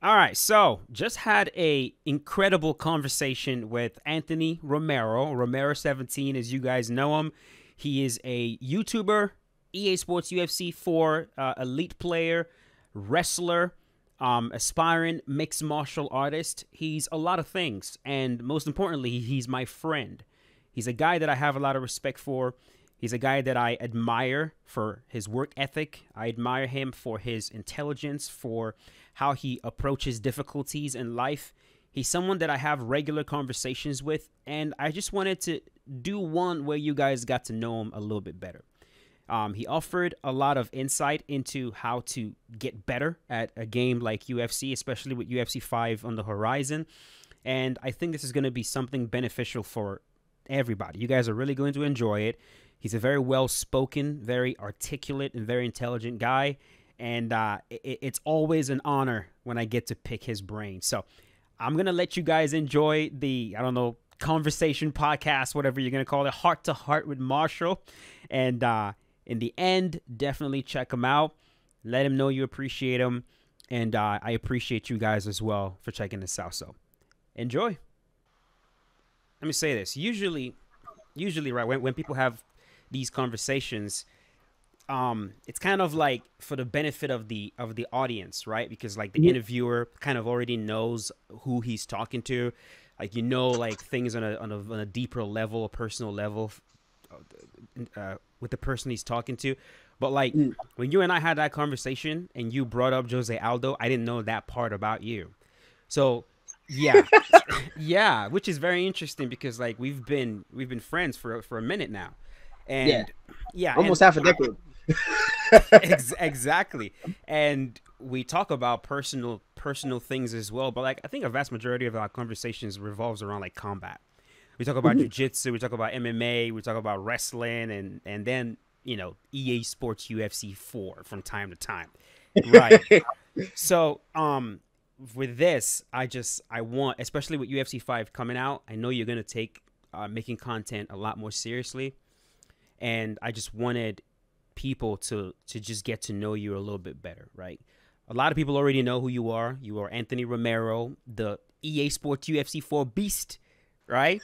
All right, so just had a incredible conversation with Anthony Romero. Romero 17, as you guys know him. He is a YouTuber, EA Sports UFC 4 elite player, wrestler, aspiring mixed martial artist. He's a lot of things, and most importantly, he's my friend. He's a guy that I have a lot of respect for. He's a guy that I admire for his work ethic. I admire him for his intelligence, for how he approaches difficulties in life. He's someone that I have regular conversations with, and I just wanted to do one where you guys got to know him a little bit better. He offered a lot of insight into how to get better at a game like UFC, especially with UFC 5 on the horizon. And I think this is going to be something beneficial for everybody. You guys are really going to enjoy it. He's a very well-spoken, very articulate, and very intelligent guy. And it's always an honor when I get to pick his brain. So I'm going to let you guys enjoy the, I don't know, conversation podcast, whatever you're going to call it, heart to heart with Marshall. And in the end, definitely check him out. Let him know you appreciate him. And I appreciate you guys as well for checking this out. So enjoy. Let me say this. Usually, right, when people have these conversations, it's kind of like for the benefit of the audience, right? Because like the interviewer kind of already knows who he's talking to, like like things on a deeper level, a personal level, with the person he's talking to. But like when you and I had that conversation and you brought up Jose Aldo, I didn't know that part about you. So yeah, yeah, which is very interesting because like we've been friends for a minute now, and yeah, almost half a decade. Exactly. And we talk about personal things as well, but like I think a vast majority of our conversations revolves around like combat. We talk about jiu-jitsu, we talk about MMA, we talk about wrestling, and then EA Sports UFC 4 from time to time, right? So with this, I want, especially with UFC 5 coming out, I know you're gonna take making content a lot more seriously, and I just wanted people to just get to know you a little bit better, right? A lot of people already know who you are. You are Anthony Romero, the EA Sports UFC 4 beast, right?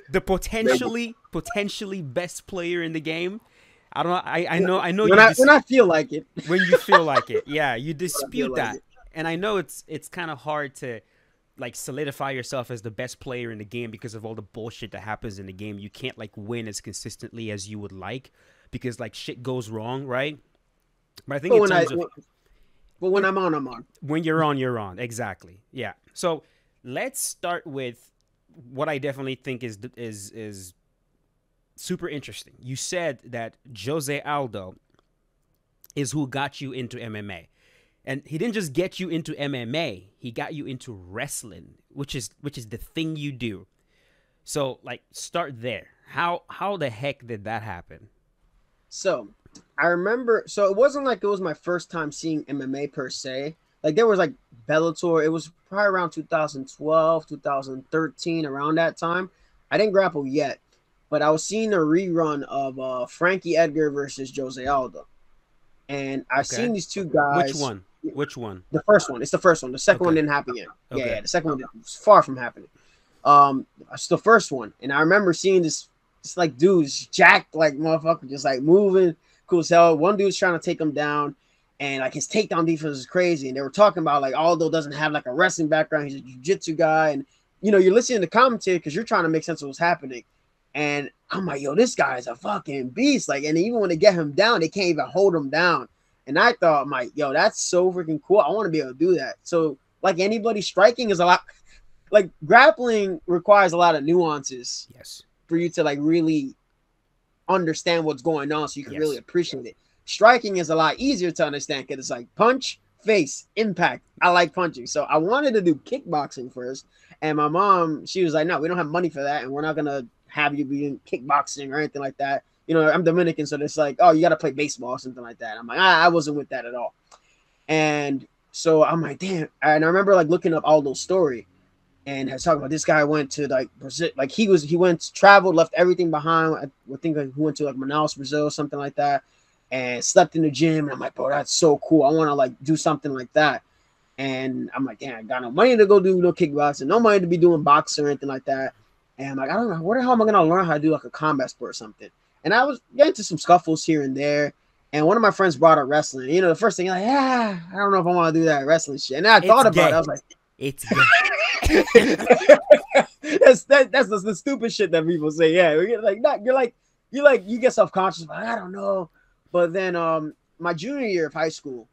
The potentially best player in the game. I don't know. I know when I feel like it. When you feel like it, yeah, you dispute that, and I know it's kind of hard to like solidify yourself as the best player in the game because of all the bullshit that happens in the game. You can't like win as consistently as you would like because like shit goes wrong, right? But I think when I'm on, I'm on. When you're on, you're on. Exactly. Yeah. So let's start with what I definitely think is super interesting. You said that Jose Aldo is who got you into MMA. And he didn't just get you into MMA, he got you into wrestling, which is the thing you do. So like start there. How the heck did that happen? So I remember, so it wasn't like it was my first time seeing MMA per se. Like there was like Bellator, it was probably around 2012, 2013, around that time. I didn't grapple yet, but I was seeing a rerun of Frankie Edgar versus Jose Aldo. And I've seen these two guys. Which one? The first one. It's the first one. The second one didn't happen yet. Okay. Yeah, the second one was far from happening. It's the first one. And I remember seeing this like dudes jacked like motherfucker, just like moving cool as hell. One dude's trying to take him down, and like his takedown defense is crazy. And they were talking about like Aldo doesn't have like a wrestling background, he's a jiu-jitsu guy. And you're listening to commentary because you're trying to make sense of what's happening. And I'm like, yo, this guy is a fucking beast. Like, and even when they get him down, they can't even hold him down. And I thought, I'm like, yo, that's so freaking cool. I want to be able to do that. So like anybody, striking is a lot, like grappling requires a lot of nuances. Yes. For you to like really understand what's going on so you can really appreciate it. Striking is a lot easier to understand because it's like punch, face, impact. I like punching. So I wanted to do kickboxing first. And my mom, she was like, no, we don't have money for that. And we're not going to have you be in kickboxing or anything like that. I'm Dominican. So it's like, oh, you got to play baseball or something like that. I'm like, I wasn't with that at all. And so I'm like, damn. And I remember like looking up Aldo's story. And I was talking about this guy went to like Brazil, like he went traveled, left everything behind. I think he went to like Manaus, Brazil, something like that, and slept in the gym. And I'm like, bro, that's so cool. I want to like do something like that. And I'm like, damn, I got no money to go do no kickboxing, no money to be doing boxing or anything like that. And I'm like, I don't know, where the hell am I gonna learn how to do like a combat sport or something? And I was getting into some scuffles here and there. And one of my friends brought up wrestling. You know, the first thing, like, yeah, I don't know if I want to do that wrestling shit. And then I thought about it. I was like, it's gay. that's the stupid shit that people say. Yeah, you get self conscious. I don't know. But then my junior year of high school,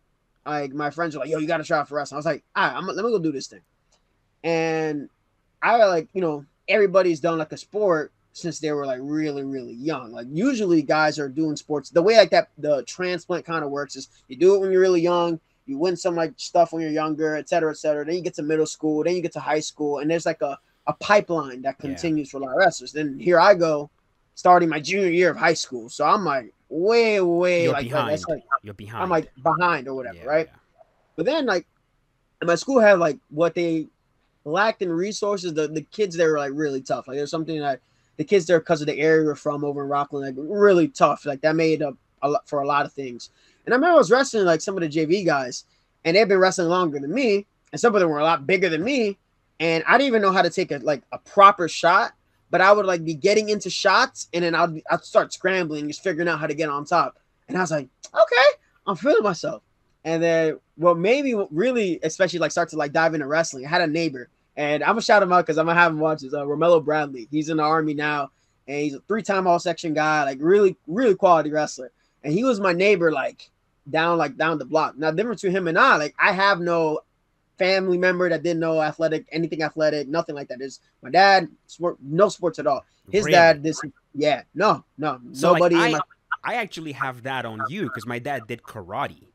like my friends were like, yo, you got to try out for wrestling. I was like, all right, let me go do this thing. And I like, you know, everybody's done like a sport since they were like really, really young. Like usually guys are doing sports the way like that the transplant kind of works is you do it when you're really young, you win some like stuff when you're younger, et cetera, et cetera. Then you get to middle school, then you get to high school, and there's like a pipeline that continues for a lot of wrestlers. Then here I go, starting my junior year of high school. So I'm like way You're like behind. that's like You're behind. I'm like behind or whatever, right? Yeah. But then like my school had like what they lacked in resources. The kids there were like really tough. Like there's something that the kids there, because of the area we're from over in Rockland, like really tough. Like that made up a lot for a lot of things. And I remember I was wrestling like some of the JV guys, and they've been wrestling longer than me, and some of them were a lot bigger than me. And I didn't even know how to take a proper shot, but I would like be getting into shots, and then I'd start scrambling, just figuring out how to get on top. And I was like, okay, I'm feeling myself. And then what made me really, especially like start to like dive into wrestling, I had a neighbor, and I'm gonna shout him out because I'm gonna have him watch this. Romero Bradley. He's in the Army now, and he's a 3-time all-section guy, like really, really quality wrestler. And he was my neighbor, like down the block. Now, different to him and I, like I have no family member that didn't know anything athletic, nothing like that. Is my dad, no sports at all. His dad, no, so nobody. Like, I actually have that on you because my dad did karate.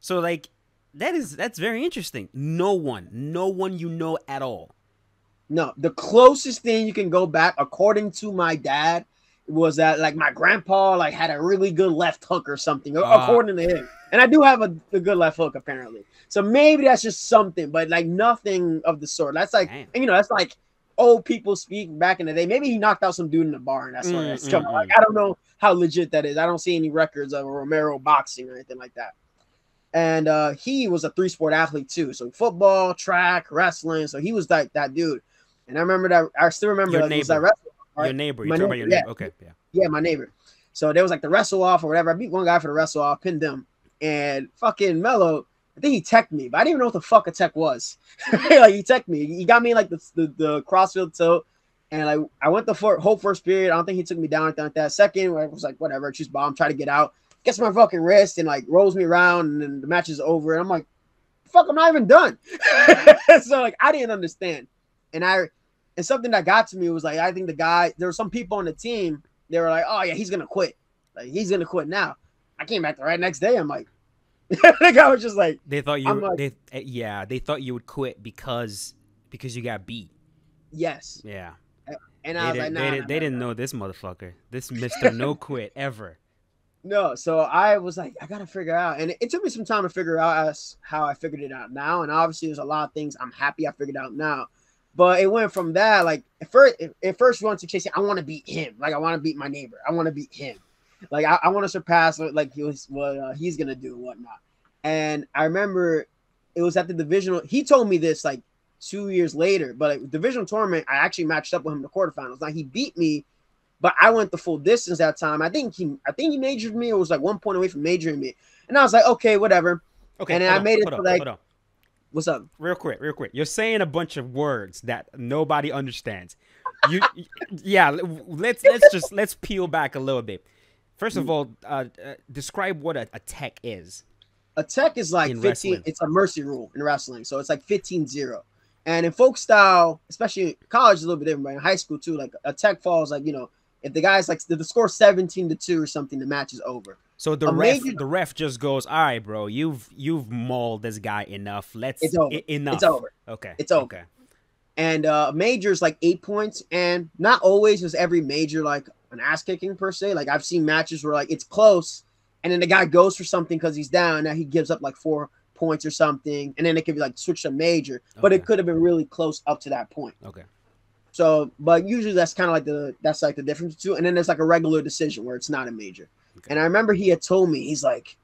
So like that's very interesting. No one you know at all. No, the closest thing you can go back, according to my dad, was that like my grandpa like had a really good left hook or something, according to him. And I do have a good left hook apparently. So maybe that's just something, but like nothing of the sort. That's like, you know, that's like old people speak back in the day. Maybe he knocked out some dude in the bar and that's sort of like, I don't know how legit that is. I don't see any records of Romero boxing or anything like that. And he was a 3-sport athlete too. So football, track, wrestling. So he was like that dude. And I remember that. I still remember your that. Neighbor. Right? Your neighbor. You're talking about your neighbor. Okay. Yeah, my neighbor. So there was like the wrestle off or whatever. I beat one guy for the wrestle off, pinned him. And fucking Mello, I think he teched me, but I didn't even know what the fuck a tech was. Like he teched me. He got me like the crossfield tilt. And like I went the whole first period. I don't think he took me down or anything like that. Second, I was like, whatever, choose bomb, try to get out. Gets my fucking wrist and like rolls me around, and then the match is over. And I'm like, fuck, I'm not even done. So like I didn't understand. And something that got to me was like, I think there were some people on the team, they were like, oh yeah, he's gonna quit. Like he's gonna quit now. I came back the right next day. I'm like, like I was just like, they thought they thought you would quit because you got beat. Yes. Yeah. And I was like, nah, they didn't know this motherfucker. This Mr. No Quit ever. No, so I was like, I gotta figure out, and it took me some time to figure out how I figured it out now. And obviously, there's a lot of things I'm happy I figured out now. But it went from that, like at first you want to chase. I want to beat him. Like I want to beat my neighbor. I want to beat him. Like I want to surpass like what he's gonna do and whatnot. And I remember it was at the divisional. He told me this like 2 years later, but like, divisional tournament, I actually matched up with him in the quarterfinals. Now he beat me, but I went the full distance that time. I think he majored me. It was like 1 point away from majoring me, and I was like, okay, whatever. Okay, and then I made it like. What's up? Real quick. You're saying a bunch of words that nobody understands. Let's peel back a little bit. First of all, describe what a tech is. A tech is like 15. Wrestling. It's a mercy rule in wrestling, so it's like 15-0. And in folk style, especially college, a little bit different, but in high school too, like a tech falls like, you know, if the guy's like the score 17-2 or something, the match is over. So the ref just goes, all right, bro, you've mauled this guy enough. It's over. Enough. It's over. Okay. It's over. Okay. And major is like 8 points, and not always is every major like an ass kicking per se. Like I've seen matches where like it's close, and then the guy goes for something because he's down. Now he gives up like 4 points or something, and then it could be like switch to major, but it could have been really close up to that point. Okay. So, but usually that's kind of like the difference too. And then there's like a regular decision where it's not a major. Okay. And I remember he had told me, he's like,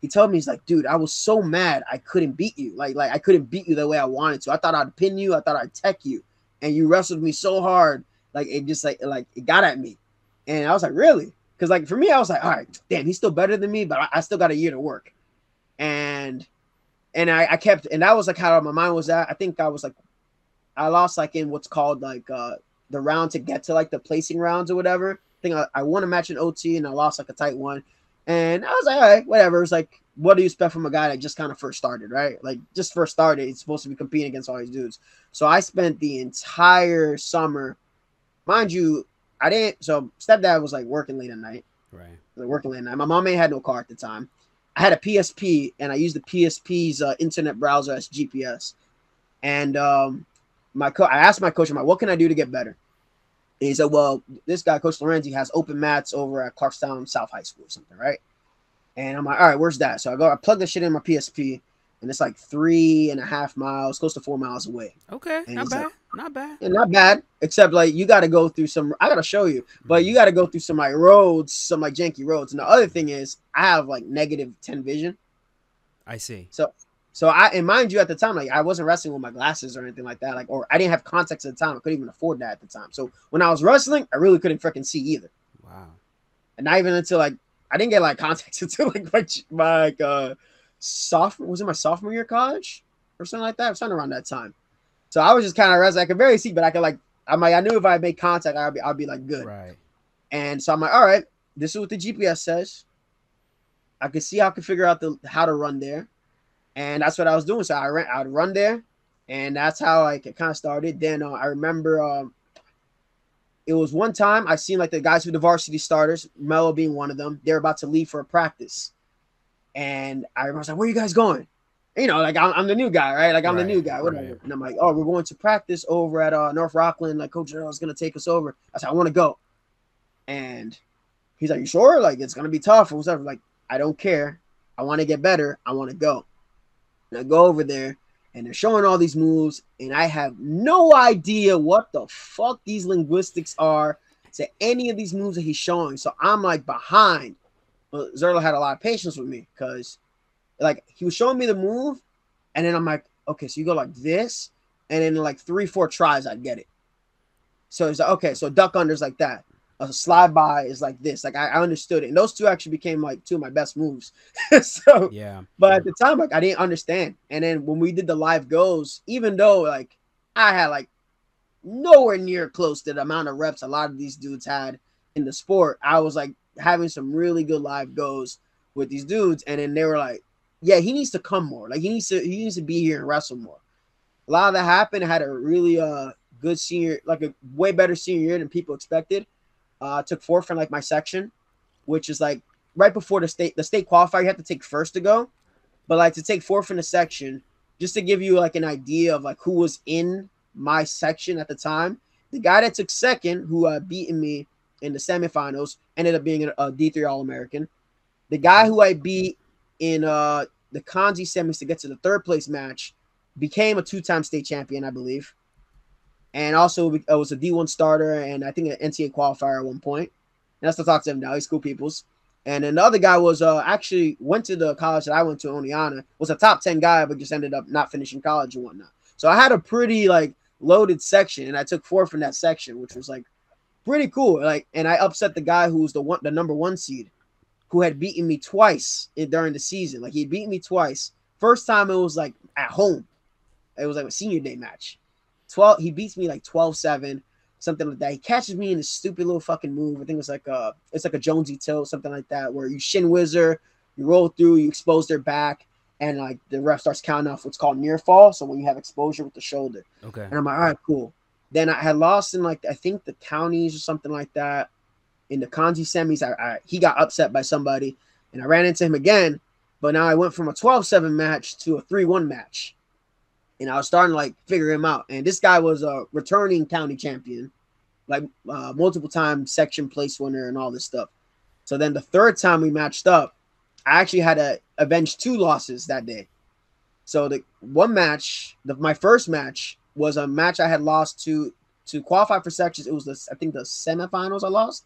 he told me, he's like, dude, I was so mad I couldn't beat you. Like I couldn't beat you the way I wanted to. I thought I'd pin you. I thought I'd tech you. And you wrestled me so hard. Like it just like it got at me. And I was like, really? Because like for me, I was like, all right, damn, he's still better than me, but I still got a year to work. And I kept, and that was like how my mind was at. I think I was like, I lost like in what's called like the round to get to like the placing rounds or whatever. I think I won a match in OT and I lost like a tight one. And I was like, all right, whatever. It's like, what do you expect from a guy that just kind of first started, right? Like just first started, he's supposed to be competing against all these dudes. So I spent the entire summer, mind you, I didn't. So stepdad was like working late at night, Right. like working late at night. My mom ain't had no car at the time. I had a PSP and I used the PSP's internet browser as GPS. And I asked my coach, I'm like, what can I do to get better? And he said, well, this guy, Coach Lorenzi, has open mats over at Clarkstown South High School or something, right? And I'm like, all right, where's that? So I plug the shit in my PSP, and it's like 3.5 miles, close to 4 miles away. Okay, And not bad, like, not bad. and not bad, except like you got to go through some. I got to show you, but you got to go through some like roads, some like janky roads. And the other thing is, I have like -10 vision. I see. So and mind you, at the time, like I wasn't wrestling with my glasses or anything like that, like, or I didn't have contacts at the time. I couldn't even afford that at the time. So when I was wrestling, I really couldn't freaking see either. Wow. And not even until like I didn't get like contacts until like my sophomore, was it my sophomore year of college or something like that? It was something around that time. So I was just kind of wrestling. I could barely see, but I could like I knew if I made contact, I'd be like good. Right. And so I'm like, all right, this is what the GPS says. I could see how I could figure out how to run there. And that's what I was doing. So I'd run there, and that's how like it kind of started. Then I remember it was one time I seen like the guys who the varsity starters, Mello being one of them. They're about to leave for a practice, and I was like, "Where are you guys going?" You know, like I'm the new guy, right? Like I'm the new guy, whatever. Right. And I'm like, "Oh, we're going to practice over at North Rockland. Like Coach Earl is gonna take us over." I said, "I want to go," and he's like, "You sure? Like it's gonna be tough or whatever." Like I don't care. I want to get better. I want to go. And I go over there, and they're showing all these moves, and I have no idea what the fuck these linguistics are to any of these moves that he's showing. So I'm like behind. But Zerlo had a lot of patience with me because, like, he was showing me the move, and then I'm like, okay, so you go like this, and then in like 3-4 tries, I'd get it. So he's like, okay, so duck unders like that. A slide by is like this. Like I understood it, and those two actually became like two of my best moves. So yeah, but at the time, like I didn't understand. And then when we did the live goes, even though like I had like nowhere near close to the amount of reps a lot of these dudes had in the sport, I was like having some really good live goes with these dudes, and then they were like, "Yeah, he needs to come more. Like he needs to be here and wrestle more." A lot of that happened. I had a really good senior, like a way better senior year than people expected. Took fourth in like my section, which is like right before the state qualifier. You have to take first to go, but like to take fourth in the section, just to give you like an idea of like who was in my section at the time. The guy that took second, who beaten me in the semifinals, ended up being a D3 All-American. The guy who I beat in the Kanji semis to get to the third place match became a 2-time state champion, I believe. And also, it was a D1 starter and I think an NCAA qualifier at one point. And I still talk to him now. He's cool peoples. And then the other guy was actually went to the college that I went to, Oneonta. Was a top 10 guy, but just ended up not finishing college and whatnot. So I had a pretty like loaded section, and I took fourth in that section, which was like pretty cool. Like, and I upset the guy who was the number 1 seed, who had beaten me twice during the season. Like he beat me twice. First time it was like at home. It was like a senior day match. He beats me like 12-7, something like that. He catches me in this stupid little fucking move. I think it's like a Jonesy tilt, something like that, where you shin whizzer, you roll through, you expose their back, and like the ref starts counting off what's called near fall. So when you have exposure with the shoulder. Okay. And I'm like, all right, cool. Then I had lost in like I think the counties or something like that. In the Kanji semis, he got upset by somebody, and I ran into him again. But now I went from a 12-7 match to a 3-1 match. And I was starting to like figure him out. And this guy was a returning county champion, like multiple time section place winner and all this stuff. So then the third time we matched up, I actually had to avenge 2 losses that day. So the one match, my first match was a match I had lost to qualify for sections. It was I think the semifinals I lost.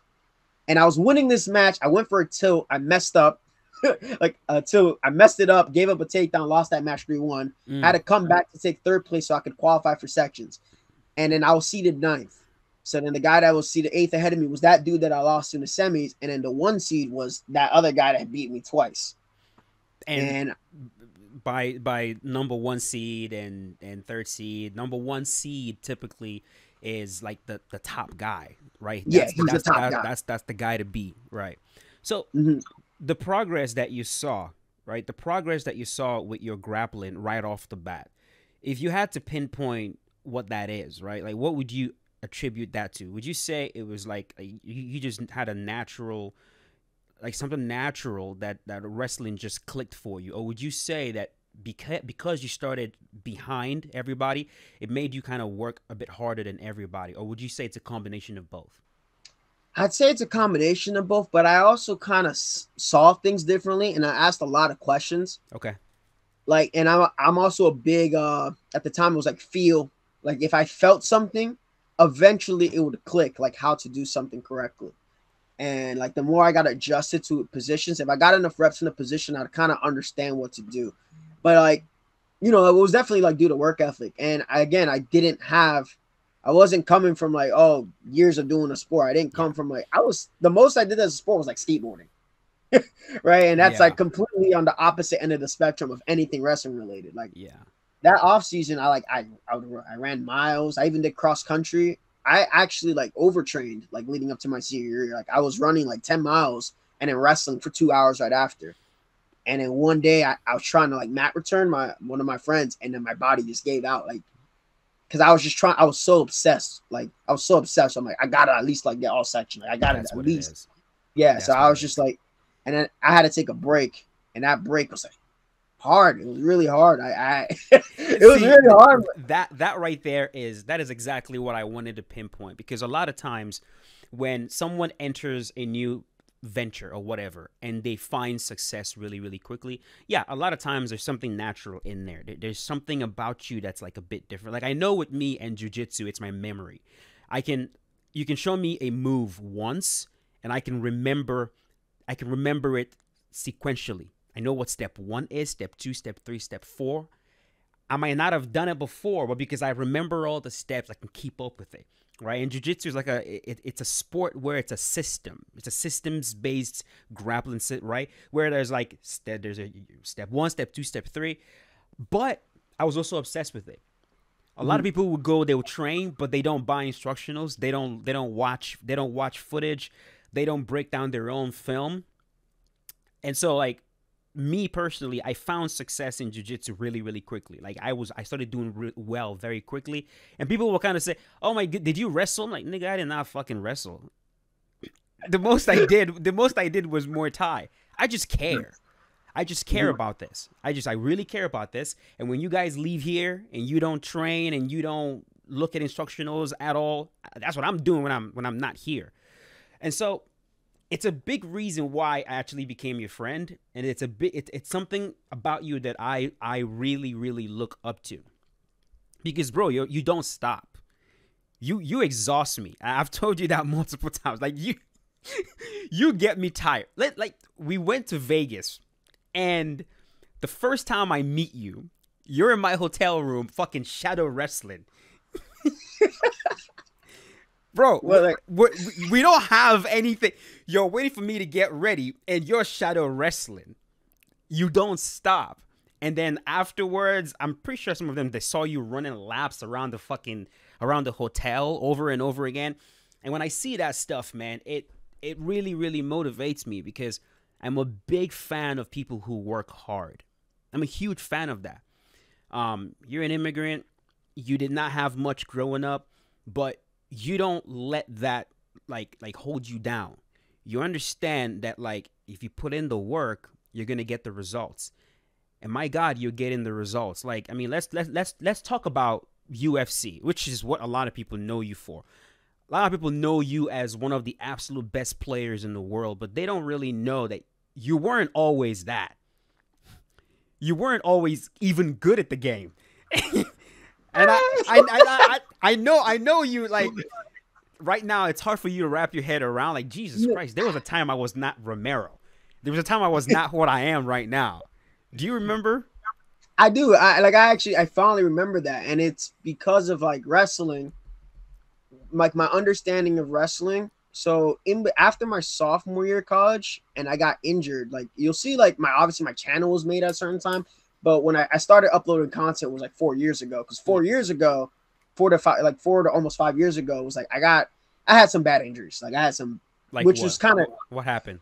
And I was winning this match. I went for a tilt. I messed up. like until I messed it up, gave up a takedown, lost that match 3-1. Had to come back to take third place so I could qualify for sections. And then I was seeded ninth. So then the guy that was seeded eighth ahead of me was that dude that I lost in the semis. And then the one seed was that other guy that beat me twice. And by number one seed and third seed, number one seed typically is like the top guy, right? He's the top guy. That's the guy to beat, right? So the progress that you saw, right? The progress that you saw with your grappling right off the bat. If you had to pinpoint what that is, right? Like, what would you attribute that to? Would you say it was like you just had a natural, like something natural that wrestling just clicked for you? Or would you say that because you started behind everybody, it made you kind of work a bit harder than everybody? Or would you say it's a combination of both? I'd say it's a combination of both, but I also kind of saw things differently, and I asked a lot of questions. Okay. Like, and I'm also a big at the time it was like feel, like if I felt something, eventually it would click, like how to do something correctly. And like the more I got adjusted to positions, if I got enough reps in a position, I'd kind of understand what to do. But like, you know, it was definitely like due to work ethic. And I wasn't coming from like, oh, years of doing a sport. I didn't come from like, the most I did as a sport was like skateboarding. Right. And that's like completely on the opposite end of the spectrum of anything wrestling related. Like, that off season, I ran miles. I even did cross country. I actually like overtrained like leading up to my senior year. Like I was running like 10 miles and then wrestling for 2 hours right after. And then one day I was trying to like mat return one of my friends, and then my body just gave out, like, because I was so obsessed. Like I was so obsessed. I'm like, I gotta at least like get all section. Like, I gotta at least. Yeah. So I was just like, and then I had to take a break, and that break was like hard. It was really hard. It was really hard. That right there that is exactly what I wanted to pinpoint, because a lot of times when someone enters a new venture or whatever and they find success really, really quickly, a lot of times there's something natural in there. There's something about you that's like a bit different. Like I know with me and jiu-jitsu, it's my memory. You can show me a move once and I can remember it sequentially. I know what step 1 is, step 2, step 3, step 4. I might not have done it before, but because I remember all the steps, I can keep up with it, right? And jiu-jitsu is like it's a sport where it's a system. It's a systems-based grappling, right? Where there's like there's a step 1, step 2, step 3. But I was also obsessed with it. A lot of people would go, they will train, but they don't buy instructionals. They don't watch footage. They don't break down their own film. And so like, me personally, I found success in jiu-jitsu really, really quickly. Like I started doing well very quickly, and people will kind of say, "Oh my god, did you wrestle?" I'm like, "Nigga, I did not fucking wrestle. The most I did was Muay Thai. I just care. I just care about this. I really care about this. And when you guys leave here and you don't train and you don't look at instructionals at all, that's what I'm doing when I'm not here. And so it's a big reason why I actually became your friend, and it's something about you that I really, really look up to, because bro, you don't stop. You exhaust me. I've told you that multiple times. Like you get me tired. Like we went to Vegas, and the first time I meet you, you're in my hotel room, fucking shadow wrestling. Bro, well, we don't have anything. You're waiting for me to get ready, and you're shadow wrestling. You don't stop. And then afterwards, I'm pretty sure some of them, they saw you running laps around the hotel over and over again. And when I see that stuff, man, it really, really motivates me, because I'm a big fan of people who work hard. I'm a huge fan of that. You're an immigrant. You did not have much growing up, but you don't let that like hold you down. You understand that like if you put in the work, you're gonna get the results. And my God, you're getting the results. Like, I mean, let's talk about UFC, which is what a lot of people know you for. A lot of people know you as one of the absolute best players in the world, but they don't really know that you weren't always that. You weren't always even good at the game. And I know you, like, right now it's hard for you to wrap your head around, like, Jesus Christ, there was a time I was not Romero. There was a time I was not what I am right now. Do you remember? I do. I finally remember that, and it's because of like wrestling, like my understanding of wrestling. So after my sophomore year of college, and I got injured, like you'll see, like obviously my channel was made at a certain time, but when I started uploading content was like 4 years ago. Because 4 years ago, 4 to almost 5 years ago, was like I had some bad injuries. Like I had some, Like which what? was kind of What happened?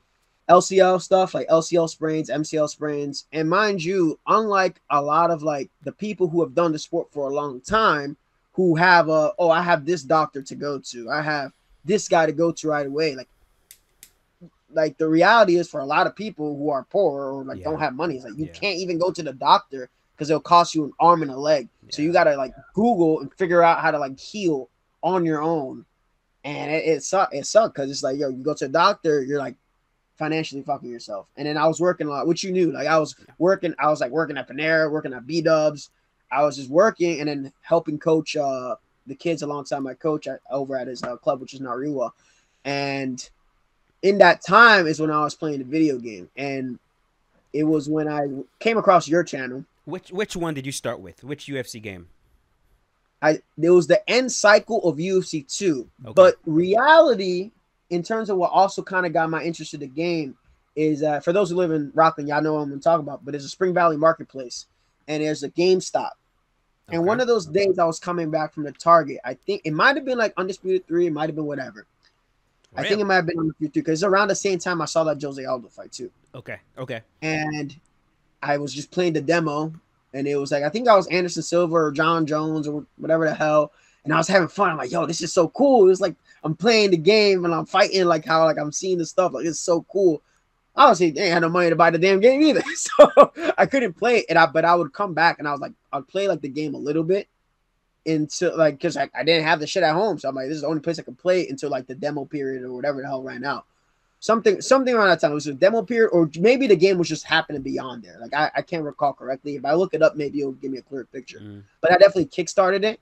LCL stuff, like LCL sprains, MCL sprains. And mind you, unlike a lot of like the people who have done the sport for a long time, who have I have this doctor to go to, I have this guy to go to right away. Like the reality is for a lot of people who are poor or like don't have money, it's like you can't even go to the doctor because it'll cost you an arm and a leg. So you gotta like Google and figure out how to like heal on your own. And it sucked because it's like, yo, you go to a doctor, you're like financially fucking yourself. And then I was working a lot, which you knew. Like I was working at Panera, working at B Dubs. I was just working and then helping coach the kids alongside my coach over at his club, which is Nariwa. And in that time is when I was playing the video game. And it was when I came across your channel. Which one did you start with? Which UFC game? There was the end cycle of UFC 2. Okay. But reality, in terms of what also kind of got my interest in the game, is for those who live in Rockland, y'all know what I'm going to talk about, but there's a Spring Valley Marketplace, and there's a GameStop. And one of those days I was coming back from the Target. I think it might have been like Undisputed 3. It might have been whatever. Really? I think it might have been Undisputed 3 because it's around the same time I saw that Jose Aldo fight too. Okay. And I was just playing the demo, and it was like, I think I was Anderson Silva or John Jones or whatever the hell. And I was having fun. I'm like, yo, this is so cool. It's like I'm playing the game and I'm fighting like how like I'm seeing the stuff. Like it's so cool. Obviously, they ain't had no money to buy the damn game either. So I couldn't play it. But I would come back and I was like, I'd play like the game a little bit until like, because I didn't have the shit at home. So I'm like, this is the only place I could play until like the demo period or whatever the hell ran out. Something around that time. It was a demo period, or maybe the game was just happening to be on there. Like I can't recall correctly. If I look it up, maybe it'll give me a clear picture. But I definitely kickstarted it.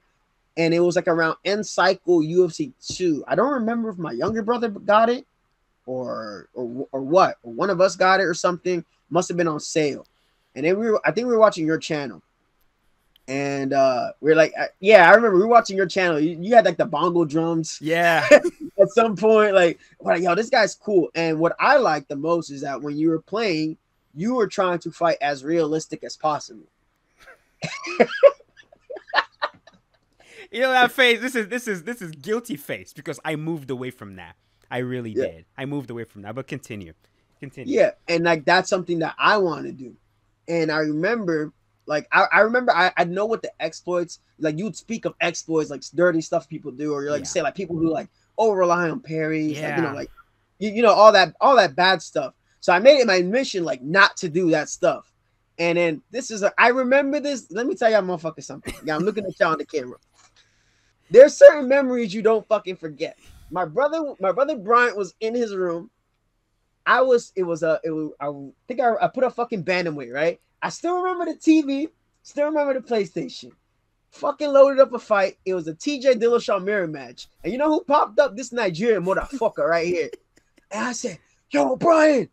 And it was like around end cycle UFC 2. I don't remember if my younger brother got it or what. Or one of us got it or something. Must have been on sale. And then I think we were watching your channel. And we are like, I remember we were watching your channel. You had like the bongo drums. Yeah. At some point, like, yo, this guy's cool. And what I like the most is that when you were playing, you were trying to fight as realistic as possible. You know that face. This is guilty face because I moved away from that. I really did. I moved away from that. But continue. Yeah, and like that's something that I want to do. And I remember, like, I remember I know what the exploits. Like you'd speak of exploits, like dirty stuff people do, or you're like say like people who like rely on parries, like you know all that bad stuff. So I made it my mission like not to do that stuff. And then I remember this. Let me tell y'all motherfucker something. Yeah, I'm looking at y'all on the camera. There's certain memories you don't fucking forget. My brother Bryant was in his room. I think I put a fucking bantamweight, right? I still remember the TV, still remember the PlayStation. Fucking loaded up a fight. It was a TJ Dillashaw mirror match. And you know who popped up? This Nigerian motherfucker right here. And I said, yo, Brian,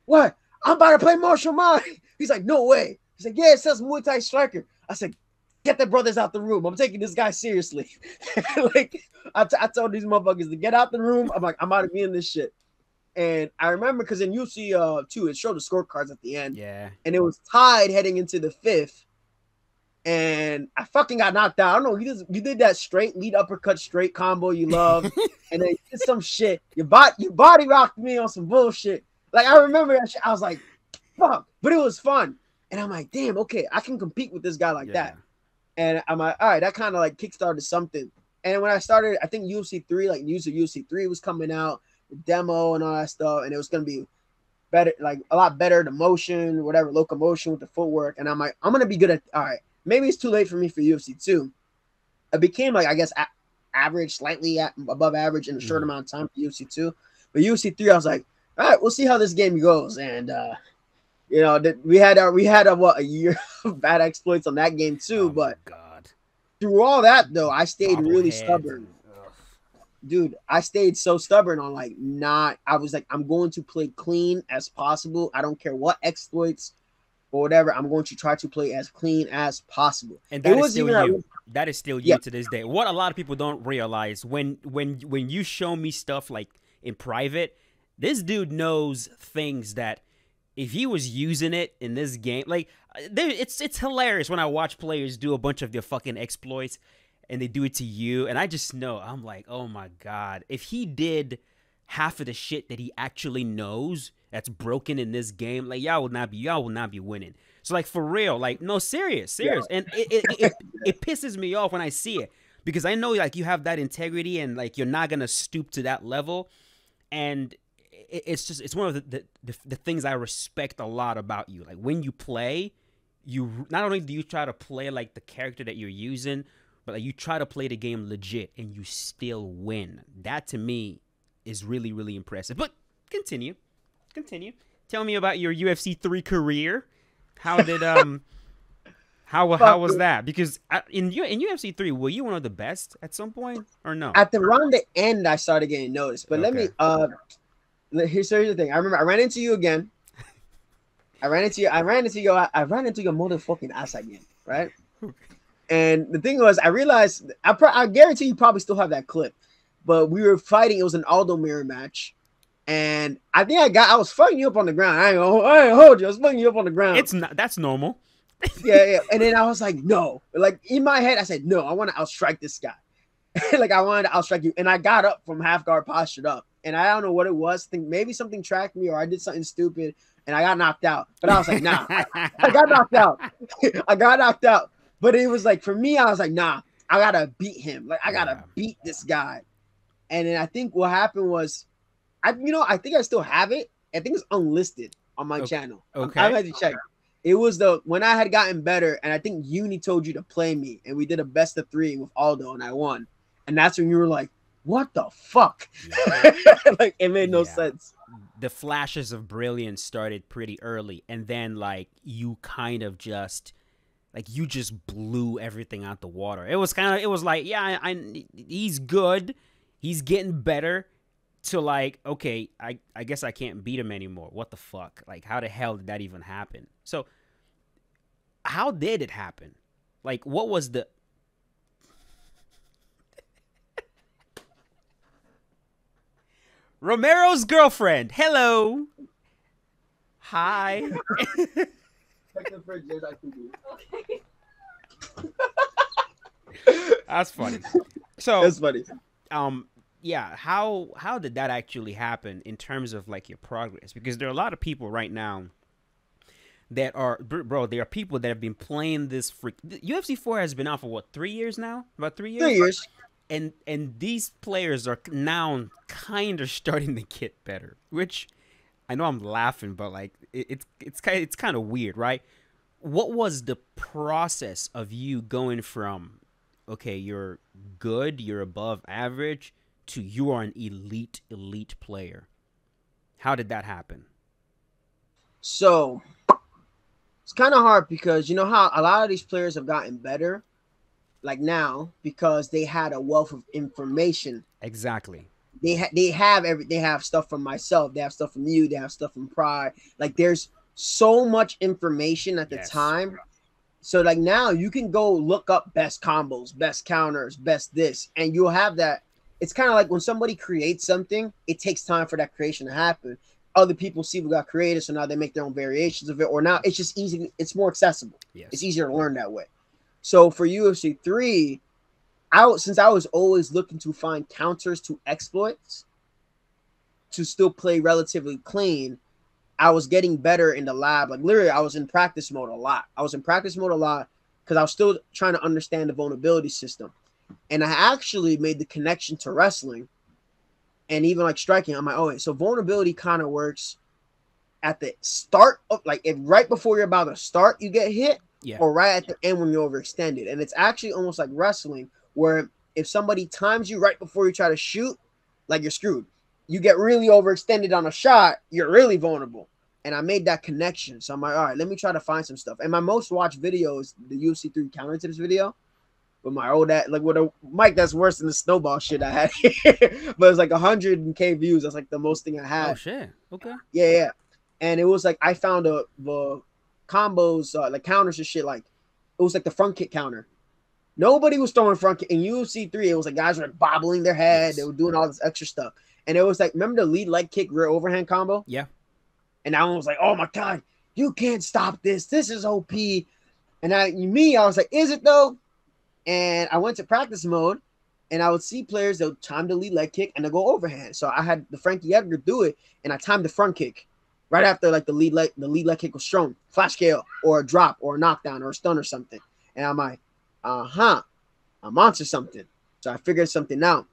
what? I'm about to play Martial Mind. He's like, no way. He's like, yeah, it says Muay Thai striker. I said, get the brothers out the room. I'm taking this guy seriously. Like, I told these motherfuckers to get out the room. I'm like, I'm out of being this shit. And I remember because in UFC 2, it showed the scorecards at the end. Yeah. And it was tied heading into the 5th. And I fucking got knocked out. I don't know. You did that straight lead uppercut straight combo you love. And then you did some shit. You body rocked me on some bullshit. Like, I remember that shit. I was like, fuck. But it was fun. And I'm like, damn, okay, I can compete with this guy like that. And I'm like, all right, that kind of like kickstarted something. And when I started, I think UFC 3, like news of UFC 3 was coming out, the demo and all that stuff. And it was going to be better, like a lot better, the motion, whatever, locomotion with the footwork. And I'm like, I'm going to be good at, all right, maybe it's too late for me for UFC 2. I became like, I guess, average, slightly above average in a short amount of time for UFC 2. But UFC 3, I was like, all right, we'll see how this game goes. And, you know, we had a year of bad exploits on that game too. But God, through all that though, I stayed really stubborn. dude, I stayed so stubborn on like not. I was like, I'm going to play clean as possible. I don't care what exploits or whatever. I'm going to try to play as clean as possible. And It that is was still even you. That is still yeah, you to this day. What a lot of people don't realize when you show me stuff like in private, this dude knows things that if he was using it in this game, like it's hilarious when I watch players do a bunch of their fucking exploits and they do it to you, and I just know I'm like, oh my god, if he did half of the shit that he actually knows that's broken in this game, like y'all will not be winning. So like for real, like no, serious, yeah. and it pisses me off when I see it because I know like you have that integrity and like you're not gonna stoop to that level, and it's one of the things I respect a lot about you. Like when you play, you not only do you try to play like the character that you're using, but like you try to play the game legit and you still win. That to me is really really impressive. But continue. Tell me about your UFC 3 career. How did how was that? Because in UFC 3, were you one of the best at some point or no? At around the end, I started getting noticed. But let Okay. me here's the thing. I remember I ran into you again. I ran into you. I ran into your motherfucking ass again, right? And the thing was, I realized I guarantee you probably still have that clip, but we were fighting. It was an Aldo mirror match, and I think I was fucking you up on the ground. I ain't hold you. I was fucking you up on the ground. It's not. That's normal. Yeah. And then I was like, no. Like in my head, I said, no. I want to outstrike this guy. Like I wanted to outstrike you, and I got up from half guard postured up, and I don't know what it was. I think maybe something tracked me, or I did something stupid, and I got knocked out. But I was like, nah. I got knocked out. I got knocked out. But it was like for me, I was like, nah. I gotta beat him. Like I gotta beat this guy. And then I think what happened was, I think I still have it. I think it's unlisted on my channel. Okay. I had to check. It was when I had gotten better, and I think Uni told you to play me, and we did a best of 3 with Aldo, and I won. And that's when you were like, "What the fuck?" Yeah. Like it made no sense. The flashes of brilliance started pretty early, and then like you kind of just blew everything out the water. It was like, yeah, he's good, he's getting better. To like, okay, I guess I can't beat him anymore. What the fuck? Like, how the hell did that even happen? So, how did it happen? Like, what was the... Romero's girlfriend. Hello. Hi. Okay. That's funny. So That's funny. Yeah, how did that actually happen in terms of like your progress? Because there are a lot of people right now that are, bro, there are people that have been playing this UFC 4 has been out for what, 3 years now? About 3 years? 3 years. And these players are now kind of starting to get better, which I know I'm laughing, but like it's kind of weird, right? What was the process of you going from, okay, you're good, you're above average, to you are an elite player? How did that happen? So it's kind of hard because you know how a lot of these players have gotten better, like now, because they had a wealth of information. Exactly. They have stuff from myself. They have stuff from you. They have stuff from Pride. Like there's so much information at the time. So like now you can go look up best combos, best counters, best this, and you'll have that. It's kind of like when somebody creates something, it takes time for that creation to happen. Other people see what got created, so now they make their own variations of it, or now it's just easy. It's more accessible. Yes. It's easier to learn that way. So for UFC 3, since I was always looking to find counters to exploits to still play relatively clean, I was getting better in the lab. Like literally, I was in practice mode a lot. Because I was still trying to understand the vulnerability system. And I actually made the connection to wrestling and even like striking. I'm like, oh, wait, so vulnerability kind of works at the start of like if right before you're about to start, you get hit, or right at the end when you're overextended. And it's actually almost like wrestling, where if somebody times you right before you try to shoot, like you're screwed. You get really overextended on a shot, you're really vulnerable. And I made that connection. So I'm like, all right, let me try to find some stuff. And my most watched video is the UFC 3 counter tips video. with my old like with a mic that's worse than the snowball shit I had. But it was like 100K views. That's like the most thing I Oh had. shit. Okay. Yeah, yeah. And it was like I found the combos, like counters and shit. Like it was like the front kick counter. Nobody was throwing front kick in UFC 3. It was like guys were like bobbling their head. They Yes. were doing all this extra stuff. And it was like, remember the lead leg kick rear overhand combo? Yeah. And that one was like, oh my God, you can't stop this. This is OP. And I was like, is it though? And I went to practice mode and I would see players that would time the lead leg kick and they'll go overhand. So I had the Frankie Edgar do it and I timed the front kick right after like the lead leg kick was thrown, flash KO or a drop or a knockdown or a stun or something. And I'm like, I'm onto something. So I figured something out.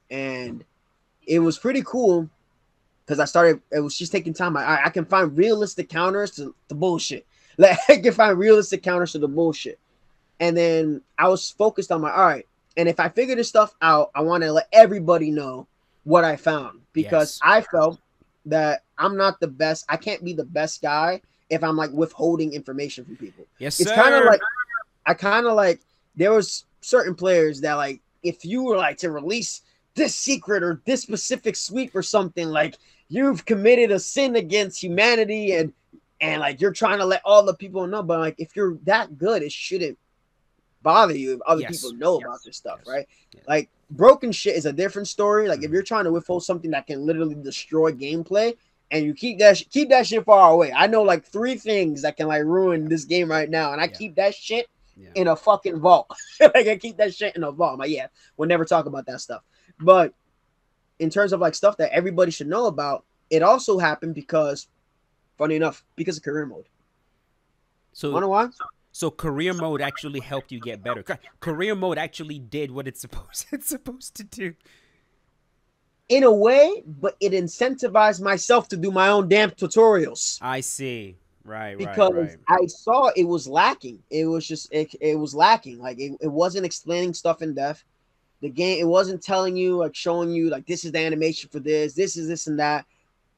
And it was pretty cool because it was just taking time. I can find realistic counters to the bullshit. Like I can find realistic counters to the bullshit. And then I was focused on all right. And if I figure this stuff out, I want to let everybody know what I found because I felt that I'm not the best. I can't be the best guy if I'm like withholding information from people. Yes, it's sir. kind of like there was certain players that like if you were like to release this secret or this specific sweep or something, like you've committed a sin against humanity and like you're trying to let all the people know. But like if you're that good, it shouldn't bother you if other people know about this stuff, right? Like broken shit is a different story. Like if you're trying to withhold something that can literally destroy gameplay and you keep that shit far away. I know like 3 things that can like ruin this game right now, and I keep that shit in a fucking vault. Like I keep that shit in a vault. I'm like, yeah, we'll never talk about that stuff. But in terms of like stuff that everybody should know about, it also happened because, funny enough, because of career mode. So wanna why? So career mode actually helped you get better. Career mode actually did what it's supposed to do. In a way, but it incentivized myself to do my own damn tutorials. I see. Right, because I saw it was lacking. It was just it was lacking. Like it wasn't explaining stuff in depth. The game, it wasn't telling you, like showing you like this is the animation for this is this and that.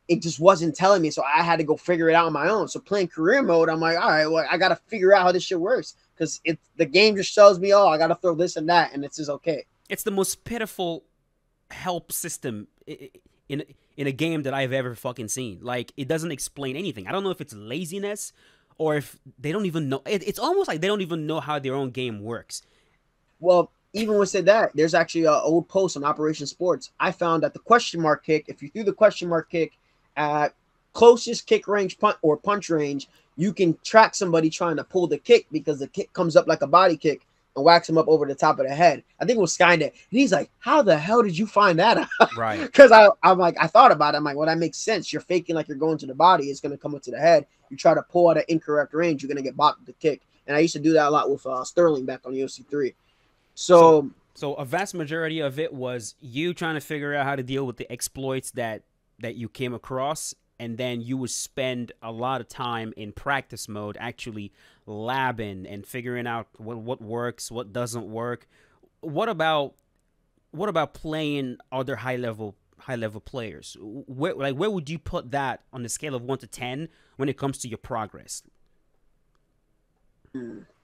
It just wasn't telling me, so I had to go figure it out on my own. So playing career mode, I'm like, all right, well, I gotta figure out how this shit works because the game just tells me, oh, I gotta throw this and that, and it's just okay. It's the most pitiful help system in a game that I've ever fucking seen. Like it doesn't explain anything. I don't know if it's laziness or if they don't even know. It's almost like they don't even know how their own game works. Well, even with said that, there's actually an old post on Operation Sports. I found that the question mark kick, if you threw the question mark kick at closest kick range punch range, you can track somebody trying to pull the kick because the kick comes up like a body kick and whacks him up over the top of the head. I think it was Skynet. And he's like, how the hell did you find that out? Right. Because I'm like, I thought about it. I'm like, well, that makes sense. You're faking like you're going to the body. It's going to come up to the head. You try to pull at an incorrect range, you're going to get bopped with the kick. And I used to do that a lot with Sterling back on UFC 3. So a vast majority of it was you trying to figure out how to deal with the exploits that you came across, and then you would spend a lot of time in practice mode actually labbing and figuring out what works, what doesn't work. What about playing other high level players? Where would you put that on the scale of 1 to 10 when it comes to your progress?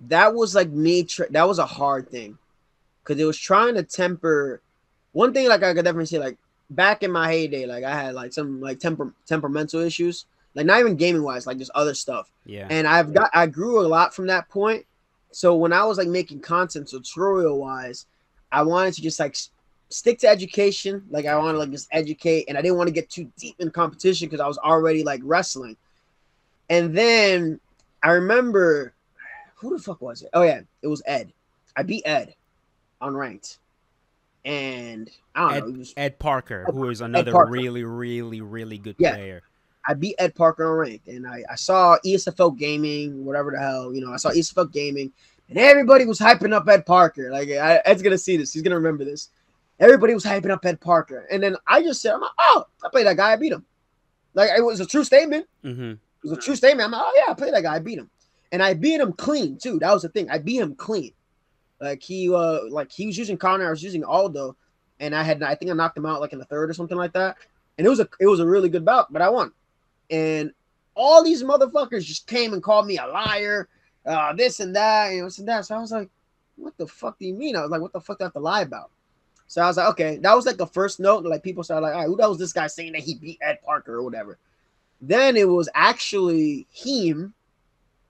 That was like me. That was a hard thing. Because it was trying to temper. One thing, like I could definitely say, like back in my heyday, like I had like some like temperamental issues, like not even gaming wise, like just other stuff. Yeah. And I grew a lot from that point. So when I was like making content tutorial wise, I wanted to just like stick to education. Like I want to like just educate, and I didn't want to get too deep in competition because I was already like wrestling. And then I remember, who the fuck was it? Oh yeah, it was Ed. I beat Ed on ranked, and I don't know. Ed Parker, who is another really, really, really good player. I beat Ed Parker on ranked, and I saw ESFL Gaming, whatever the hell, I saw ESFL Gaming, and everybody was hyping up Ed Parker. Like Ed's gonna see this, he's gonna remember this. Everybody was hyping up Ed Parker, and then I just said, I'm like, oh, I played that guy, I beat him. Like it was a true statement. Mm-hmm. It was a true statement. I'm like, oh yeah, I played that guy, I beat him, and I beat him clean too. That was the thing. I beat him clean. Like he was using Connor, I was using Aldo, and I think I knocked him out like in the third or something like that. And it was a really good bout, but I won. And all these motherfuckers just came and called me a liar, this and that, and this and that. So I was like, what the fuck do you mean? I was like, what the fuck do I have to lie about? So I was like, okay, that was like the first note. Like people started like, all right, who the hell was this guy saying that he beat Ed Parker or whatever? Then it was actually him.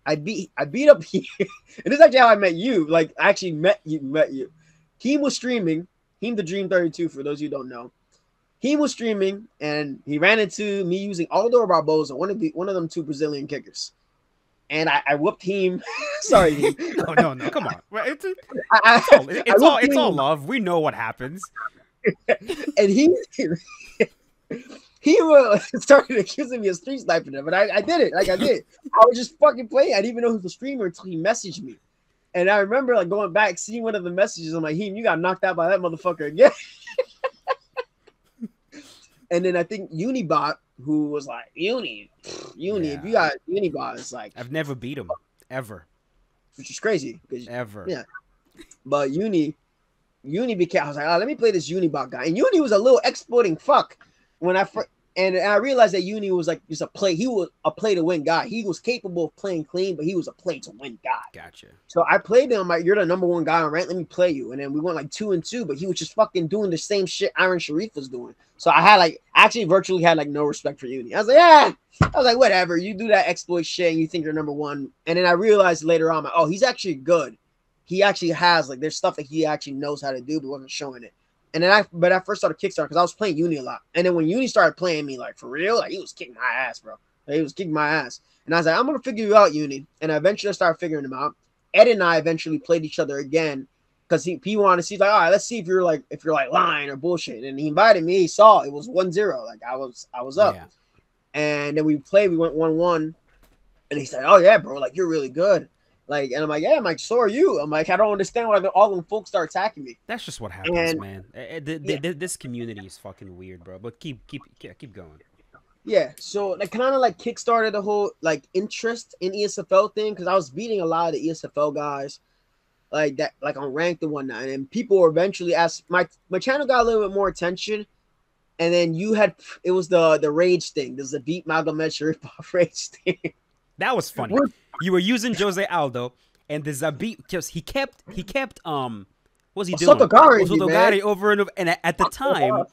I beat up him. And this is actually how I met you. Like I actually met you. He was streaming. Him the Dream 32, for those you don't know. He was streaming and he ran into me using Aldo Barboza, one of them two Brazilian kickers. And I whooped him. Sorry. No. Come on. It's all love. We know what happens. And he started accusing me of street sniping him, but I did it. Like I did. I was just fucking playing. I didn't even know he was a streamer until he messaged me. And I remember like going back, seeing one of the messages. I'm like, you got knocked out by that motherfucker again. And then I think Unibot, who was like, Uni. Yeah. If you got Unibot, it's like I've never beat him ever, which is crazy. Ever, yeah. But Uni became. I was like, let me play this Unibot guy. And Uni was a little exploiting fuck when and I realized that Uni was like just a play. He was a play to win guy. He was capable of playing clean, but he was a play to win guy. Gotcha. So I played him. Like, you're the number one guy on rank. Let me play you. And then we went like 2-2, but he was just fucking doing the same shit Iron Sharif was doing. So I actually virtually had like no respect for Uni. I was like, whatever. You do that exploit shit and you think you're number one. And then I realized later on, oh, he's actually good. He actually has like there's stuff that he actually knows how to do, but wasn't showing it. And then I first started Kickstarter because I was playing Uni a lot. And then when Uni started playing me, like for real, like he was kicking my ass, bro. Like, he was kicking my ass. And I was like, I'm gonna figure you out, Uni. And eventually I started figuring him out. Ed and I eventually played each other again because he wanted to see, like, all right, let's see if you're lying or bullshit. And he invited me. He saw it was 1-0. Like I was up. Yeah. And then we went 1-1. And he said, oh yeah, bro, like you're really good. Like, and I'm like, yeah, I'm like, so are you. I'm like, I don't understand why all them folks start attacking me. That's just what happens, man. This community is fucking weird, bro. But keep going. Yeah, so that kind of like kickstarted the whole like interest in ESFL thing because I was beating a lot of the ESFL guys, like that, like on ranked and whatnot. And people were eventually asked. My channel got a little bit more attention, and then it was the rage thing. There's a beat Magomed Sharif rage thing. That was funny. You were using Jose Aldo, and the Zabit just he kept what was he doing? Sotogari over and over. And at the time,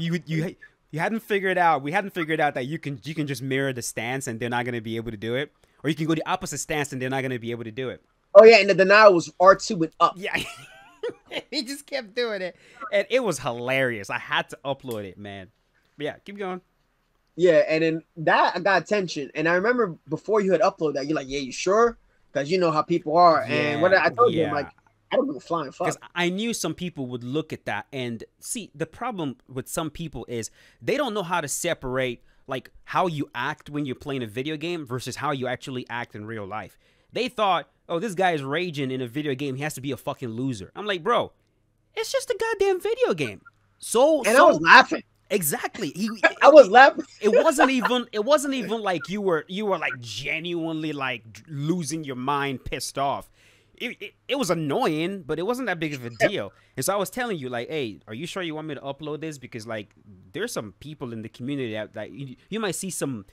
you hadn't figured out. We hadn't figured out that you can just mirror the stance, and they're not going to be able to do it, or you can go the opposite stance, and they're not going to be able to do it. Oh yeah, and the denial was R2 and up. Yeah, he just kept doing it, and it was hilarious. I had to upload it, man. But yeah, keep going. Yeah, and then that I got attention. And I remember before you had uploaded that, you're like, yeah, you sure? Because you know how people are. Yeah, and what I told you, I'm like, I don't give a flying fuck. Because I knew some people would look at that and see the problem with some people is they don't know how to separate like how you act when you're playing a video game versus how you actually act in real life. They thought, oh, this guy is raging in a video game. He has to be a fucking loser. I'm like, bro, it's just a goddamn video game. I was laughing. Exactly. I was laughing. It wasn't even like you were like genuinely like losing your mind, pissed off. It was annoying, but it wasn't that big of a deal. And so I was telling you, like, hey, are you sure you want me to upload this? Because like, there's some people in the community that you might see some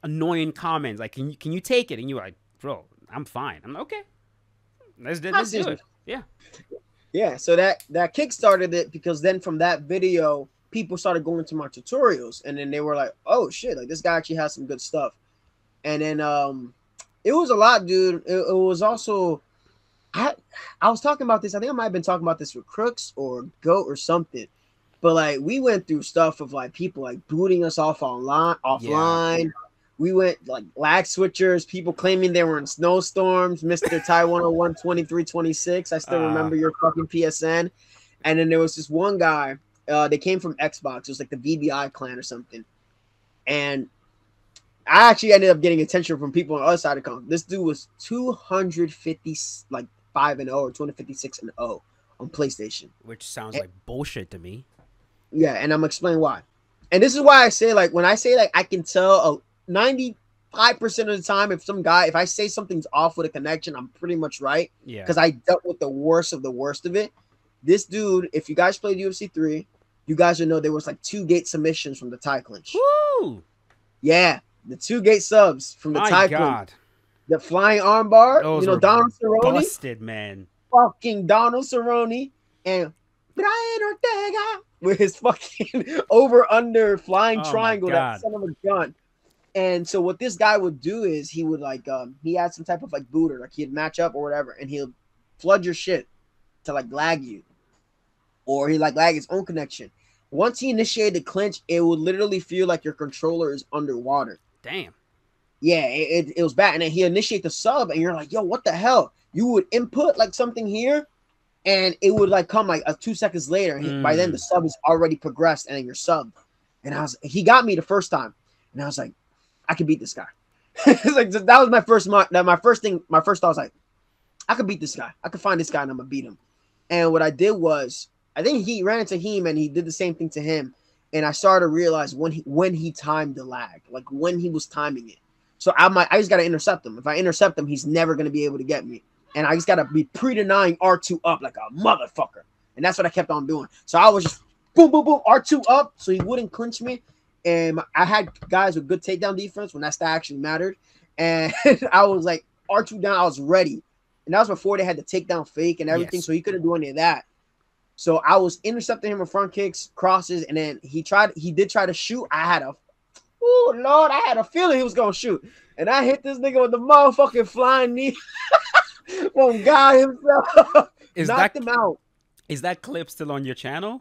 annoying comments. Like, can you take it? And you're like, bro, I'm fine. I'm like, okay. Let's do it. Yeah. Yeah. So that kickstarted it because then from that video, people started going to my tutorials, and then they were like, oh shit, like this guy actually has some good stuff. And then it was a lot, dude. It was also I was talking about this. I think I might have been talking about this with Crooks or Goat or something. But like we went through stuff of like people like booting us offline. Yeah. We went like lag switchers, people claiming they were in snowstorms, Mr. Taiwan 12326. I still remember your fucking PSN. And then there was this one guy. They came from Xbox. It was like the VBI clan or something. And I actually ended up getting attention from people on the other side of the country. This dude was 250 like 5-0 or 256-0 on PlayStation. Which sounds like bullshit to me. Yeah, and I'm gonna explain why. And this is why I say like when I say like I can tell 95% of the time if I say something's off with a connection, I'm pretty much right. Yeah. Because I dealt with the worst of it. This dude, if you guys played UFC 3, you guys would know there was like 2 gate submissions from the tie clinch. Woo! Yeah, the 2 gate subs from the tie clinch. The flying armbar, Those Don Cerrone. Busted, man. fucking Donald Cerrone and Brian Ortega with his fucking over under flying Oh my triangle, that God. son of a gun. And so what this guy would do is he would like he had some type of like booter, like he'd match up or whatever, and he'll flood your shit to like lag you, or he like lag his own connection. Once he initiated the clinch, it would literally feel like your controller is underwater. Damn. Yeah, it was bad. And then he initiate the sub, and you're like, yo, what the hell? You would input like something here, and it would like come like 2 seconds later. And by then the sub is already progressed, and then you're subbed. And he got me the first time, and I was like, I could beat this guy. Like that was my first thought was like, I could beat this guy. I could find this guy and I'm gonna beat him. And what I did was, I think he ran into him and he did the same thing to him. And I started to realize when he timed the lag, like when he was timing it. So I just gotta intercept him. If I intercept him, he's never gonna be able to get me. And I just gotta be pre-denying R2 up like a motherfucker. And that's what I kept on doing. So I was just boom, boom, boom, R2 up so he wouldn't clinch me. And I had guys with good takedown defense when that stat actually mattered. And I was like, R2 down, I was ready. And that was before they had the takedown fake and everything, so he couldn't do any of that. So I was intercepting him with front kicks, crosses, and then he did try to shoot. I had a feeling he was going to shoot. And I hit this nigga with the motherfucking flying knee from God himself. Knocked him out. Is that clip still on your channel?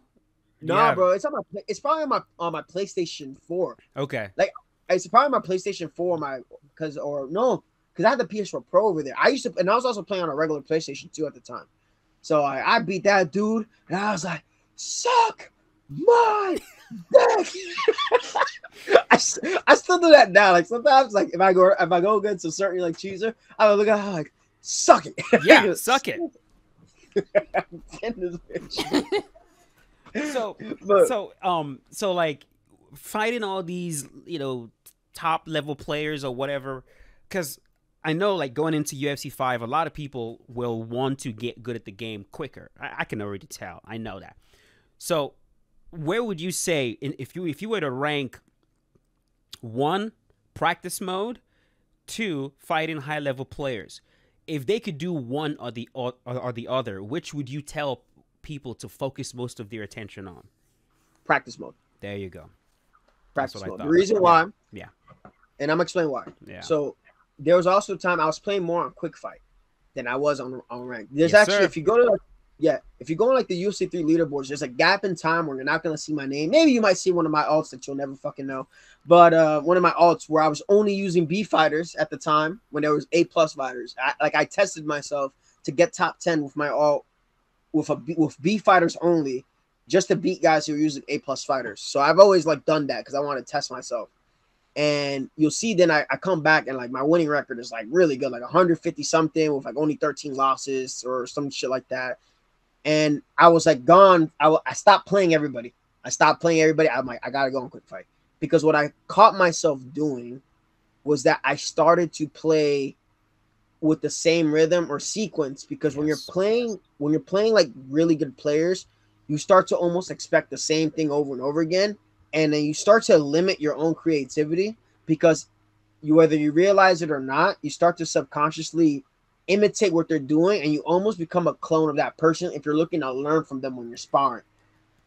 Nah, bro, it's probably on my PlayStation 4. Okay. Like it's probably my PlayStation 4, because I had the PS4 Pro over there. I was also playing on a regular PlayStation 2 at the time. So I beat that dude, and I was like, suck my dick. I still do that now. Like sometimes, like if I go against a certain like chooser, I look at her like, suck it. Yeah, suck it. So like fighting all these, top level players or whatever, because I know like going into UFC 5, a lot of people will want to get good at the game quicker. I can already tell. I know that. So where would you say, if you were to rank 1, practice mode, 2, fighting high level players, if they could do one or the other, which would you tell people to focus most of their attention on? Practice mode. There you go. Practice mode. The reason why, yeah, and I'm gonna explain why. Yeah. So there was also a time I was playing more on quick fight than I was on rank. There's Yes, actually, sir. if you go to like the UFC 3 leaderboards, there's a gap in time where you're not gonna see my name. Maybe you might see one of my alts that you'll never fucking know. But one of my alts where I was only using B fighters at the time when there was A+ fighters. I tested myself to get top 10 with my alt with B fighters only, just to beat guys who are using A+ fighters. So I've always like done that because I want to test myself. And you'll see then I come back and like my winning record is like really good, like 150 something with like only 13 losses or some shit like that. And I was like gone. I stopped playing everybody. I'm like, I gotta go on quick fight, because what I caught myself doing was that I started to play with the same rhythm or sequence, because when you're playing like really good players, you start to almost expect the same thing over and over again. And then you start to limit your own creativity, because whether you realize it or not, you start to subconsciously imitate what they're doing, and you almost become a clone of that person if you're looking to learn from them when you're sparring.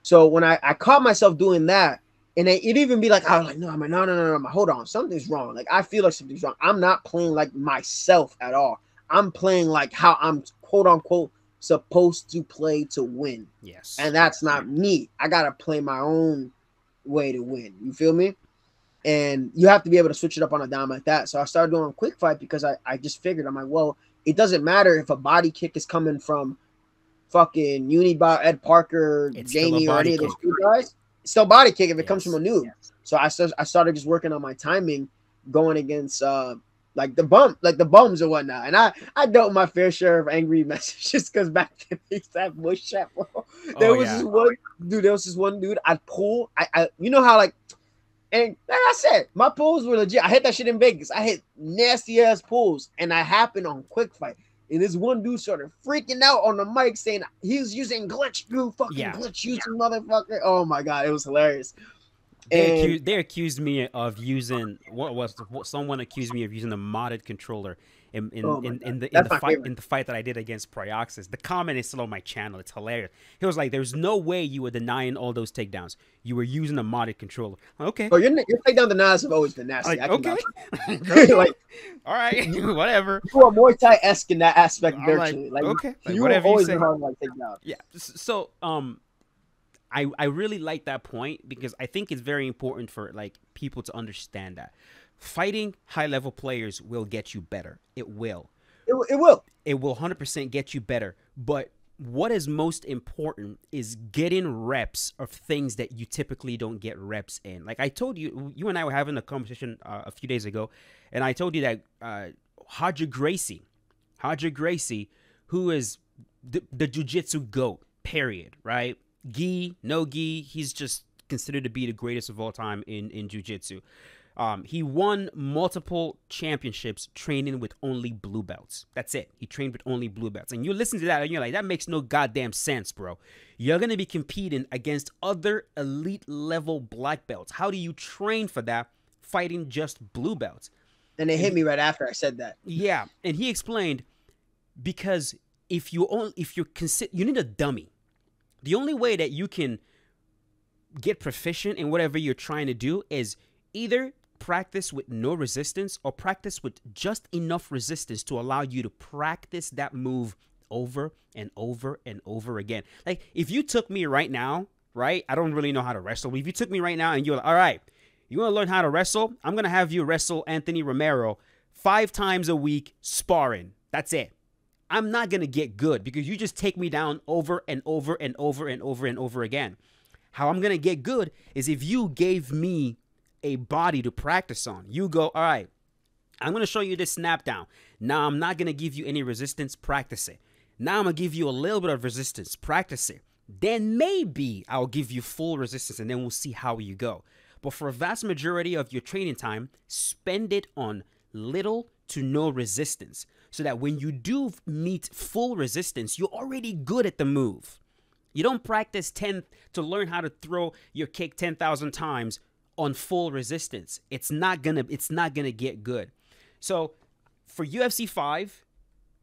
So when I caught myself doing that, and it'd even be like, I was like, no, hold on, something's wrong. Like I feel like something's wrong. I'm not playing like myself at all. I'm playing like how I'm quote unquote supposed to play to win. Yes. And that's not me. I gotta play my own way to win. You feel me? And you have to be able to switch it up on a dime like that. So I started doing quick fight because I just figured, I'm like, well, it doesn't matter if a body kick is coming from fucking Unibot, Ed Parker, Jamie, or any of those two guys. It's still body kick if it comes from a noob. So I started just working on my timing, going against like the bums and whatnot. And I dealt my fair share of angry messages, because back then they used to have bush chat, bro. There was this one dude I'd pull. I you know how like, and like I said, my pulls were legit. I hit that shit in Vegas. I hit nasty ass pulls, and that happened on quick fight. And this one dude started freaking out on the mic saying he was using glitch, glitch using motherfucker. Oh my god, it was hilarious. They accused me of using someone accused me of using a modded controller, Oh my God. That's my favorite. in the fight that I did against Prioxis. The comment is still on my channel. It's hilarious. He was like, "There's no way you were denying all those takedowns. You were using a modded controller." Okay. Oh, your takedown denials have always been nasty. Like, okay. Like, all right, whatever. You are Muay Thai-esque in that aspect I'm virtually. Like, okay, like, you whatever always you say. hard like takedown. Yeah. So I really like that point because I think it's very important for like people to understand that fighting high level players will get you better. It will. It will. It will 100% get you better. But what is most important is getting reps of things that you typically don't get reps in. Like I told you, you and I were having a conversation a few days ago, and I told you that Hodger Gracie, who is the jiu-jitsu GOAT, period, right? Gi, no gi, he's just considered to be the greatest of all time in jiu-jitsu. He won multiple championships training with only blue belts. That's it. He trained with only blue belts. And you listen to that and you're like, that makes no goddamn sense, bro. You're going to be competing against other elite level black belts. How do you train for that fighting just blue belts? And it hit me right after I said that. Yeah. And he explained, because you need a dummy. The only way that you can get proficient in whatever you're trying to do is either practice with no resistance or practice with just enough resistance to allow you to practice that move over and over and over again. Like if you took me right now, right? I don't really know how to wrestle, but if you took me right now and you're like, all right, you want to learn how to wrestle? I'm going to have you wrestle Anthony Romero 5 times a week sparring. That's it. I'm not going to get good because you just take me down over and over and over and over and over again. How I'm going to get good is if you gave me a body to practice on. You go, all right, I'm going to show you this snap down. Now I'm not going to give you any resistance. Practice it. Now I'm going to give you a little bit of resistance. Practice it. Then maybe I'll give you full resistance and then we'll see how you go. But for a vast majority of your training time, spend it on little to no resistance, so that when you do meet full resistance, you're already good at the move. You don't practice to learn how to throw your kick 10,000 times on full resistance. It's not gonna get good. So for UFC 5,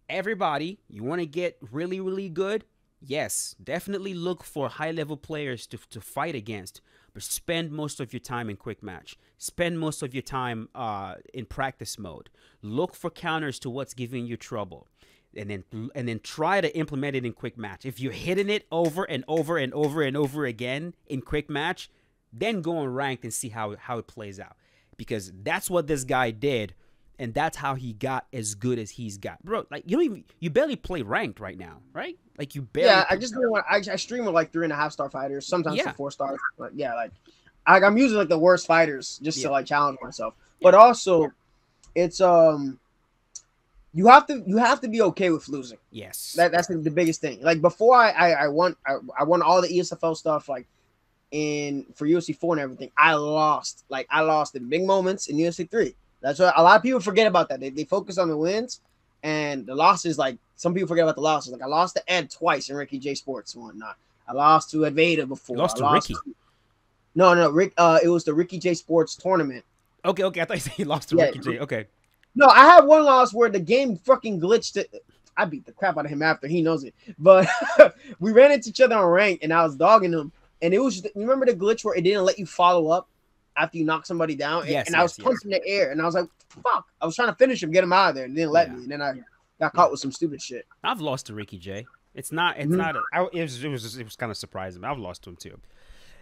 everybody, you want to get really, really good? Yes, definitely look for high-level players to fight against, but spend most of your time in quick match. Spend most of your time in practice mode. Look for counters to what's giving you trouble, and then try to implement it in quick match. If you're hitting it over and over and over and over again in quick match, then go on ranked and see how it plays out, because that's what this guy did. And that's how he got as good as he's got, bro. Like you barely play ranked right now, right? Like you barely. Yeah, I just don't want. I stream with like 3.5-star fighters, sometimes 4 stars. But yeah, like I'm using like the worst fighters just to like challenge myself. But also, it's you have to be okay with losing. Yes, that's the biggest thing. Like before I won all the ESFL stuff like for UFC 4 and everything. I lost in big moments in UFC 3. That's what a lot of people forget about that. They focus on the wins and the losses. Like some people forget about the losses. Like I lost to Ed twice in Ricky J Sports and whatnot. I lost to Advaita before. You lost to Ricky. No, Rick. It was the Ricky J Sports tournament. Okay. I thought you said you lost to Ricky J. Okay. No, I had one loss where the game fucking glitched it. I beat the crap out of him after. He knows it. But we ran into each other on rank and I was dogging him. And it was, remember the glitch where it didn't let you follow up after you knock somebody down? Yes, and I was punching the air, and I was like, fuck. I was trying to finish him, get him out of there, and didn't let me. And then I got caught with some stupid shit. I've lost to Ricky J. It was kind of surprising. I've lost to him too.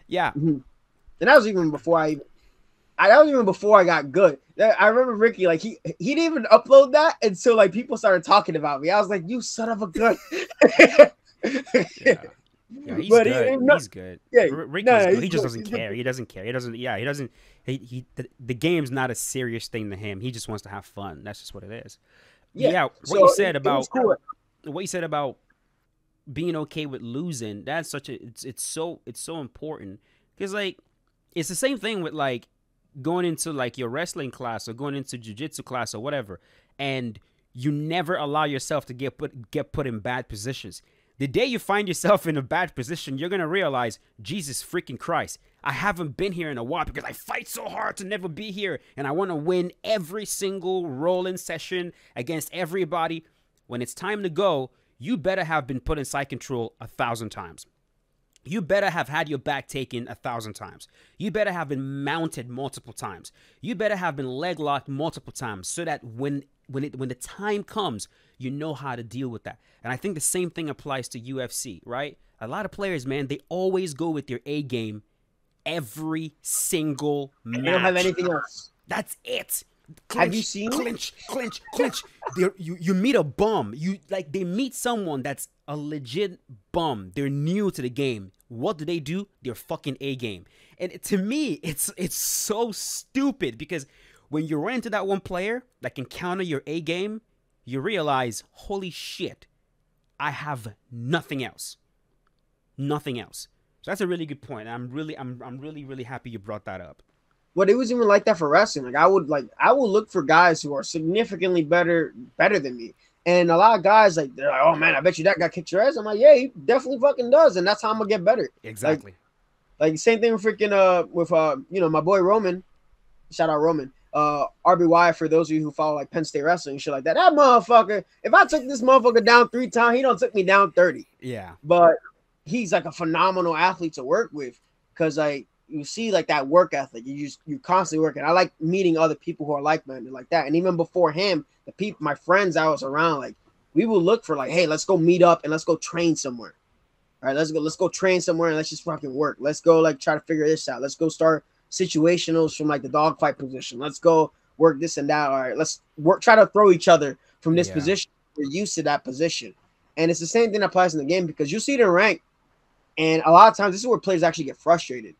Yeah. Mm-hmm. And that was even before I got good. I remember Ricky, like he didn't even upload that until like people started talking about me. I was like, you son of a gun. Yeah. Yeah, he's good. He's good. Yeah, Ricky's good. He just doesn't care. He doesn't care. He doesn't. Yeah, he doesn't. The game's not a serious thing to him. He just wants to have fun. That's just what it is. Yeah. What you said about being okay with losing. That's such a. It's so important because like it's the same thing with like going into like your wrestling class or going into jiu-jitsu class or whatever, and you never allow yourself to get put in bad positions. The day you find yourself in a bad position, you're going to realize, Jesus freaking Christ, I haven't been here in a while because I fight so hard to never be here. And I want to win every single rolling session against everybody. When it's time to go, you better have been put in side control 1,000 times. You better have had your back taken 1,000 times. You better have been mounted multiple times. You better have been leg locked multiple times so that when the time comes, you know how to deal with that. And I think the same thing applies to UFC, right? A lot of players, man, they always go with their A game every single match. They don't have anything else. That's it. Clinch, have you seen clinch? You meet a bum. They meet someone that's a legit bum. They're new to the game. What do? They're fucking A game. And to me, it's so stupid because when you run into that one player that can counter your A game, you realize, holy shit, I have nothing else. Nothing else. So that's a really good point. I'm really happy you brought that up. Well, it was even like that for wrestling. I would look for guys who are significantly better than me. And a lot of guys they're like, oh man, I bet you that guy kicked your ass. I'm like, yeah, he definitely fucking does, and that's how I'm gonna get better. Exactly. Like same thing with freaking with my boy Roman. Shout out Roman. RBY for those of you who follow like Penn State wrestling and shit like that. That motherfucker, if I took this motherfucker down 3 times, he don't took me down 30. Yeah. But he's like a phenomenal athlete to work with because you see like that work ethic. You constantly working. I like meeting other people who are like-minded like that. And even before him, my friends I was around, like we would look for like, hey, let's go meet up and let's go train somewhere. All right, let's go train somewhere and let's just fucking work. Let's go like try to figure this out. Let's go start situationals from like the dogfight position. Let's go work this and that. All right, let's try to throw each other from this position. We're used to that position. And it's the same thing that applies in the game because you see it in rank. And a lot of times this is where players actually get frustrated.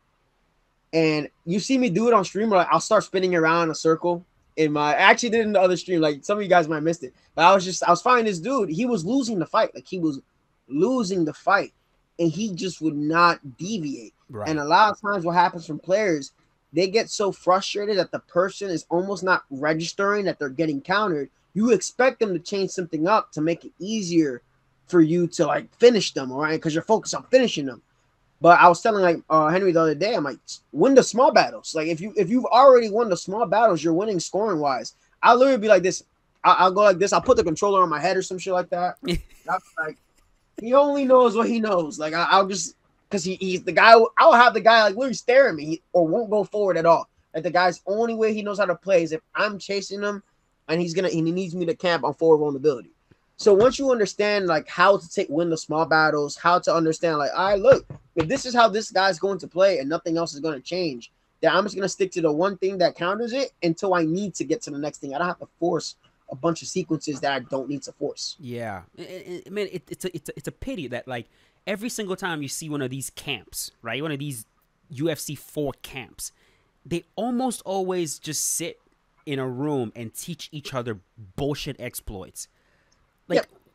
And you see me do it on stream, like I'll start spinning around in a circle. I actually did it in the other stream. Like some of you guys might have missed it, but I was finding this dude. He was losing the fight. Like he was losing the fight, and he just would not deviate. Right. And a lot of times, what happens from players, they get so frustrated that the person is almost not registering that they're getting countered. You expect them to change something up to make it easier for you to like finish them, all right? Because you're focused on finishing them. But I was telling like Henry the other day, I'm like, win the small battles. Like if you've already won the small battles, you're winning scoring wise. I'll literally be like this. I'll go like this. I'll put the controller on my head or some shit like that. Like he only knows what he knows. Like I'll just because he's the guy. I'll have the guy like literally stare at me or won't go forward at all. Like the guy's only way he knows how to play is if I'm chasing him and he needs me to camp on forward vulnerability. So once you understand like how to win the small battles, how to understand like, all right, look, if this is how this guy's going to play and nothing else is going to change, then I'm just going to stick to the one thing that counters it until I need to get to the next thing. I don't have to force a bunch of sequences that I don't need to force. Yeah. I mean, it's a pity that like every single time you see one of these camps, right? One of these UFC 4 camps, they almost always just sit in a room and teach each other bullshit exploits.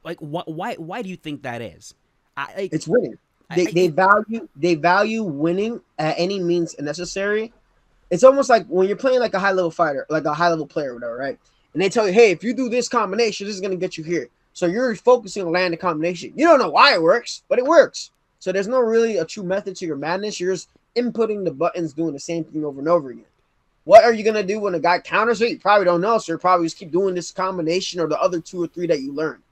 Why do you think that is? It's winning. They value winning at any means necessary. It's almost like when you're playing like a high level fighter, like a high level player, or whatever, right? And they tell you, hey, if you do this combination, this is gonna get you here. So you're focusing on land the combination. You don't know why it works, but it works. So there's no really a true method to your madness. You're just inputting the buttons, doing the same thing over and over again. What are you gonna do when a guy counters it? You probably don't know, so you probably just keep doing this combination or the other 2 or 3 that you learned.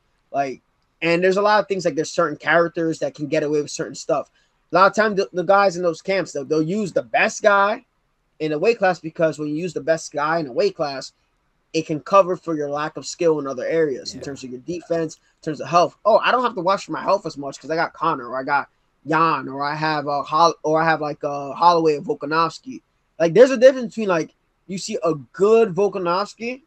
And there's a lot of things like there's certain characters that can get away with certain stuff. A lot of times the guys in those camps, they'll use the best guy in a weight class because when you use the best guy in a weight class, it can cover for your lack of skill in other areas in terms of your defense, in terms of health. Oh, I don't have to watch for my health as much because I got Connor or I got Jan or I have Holloway and Volkanovski. Like there's a difference between like you see a good Volkanovski,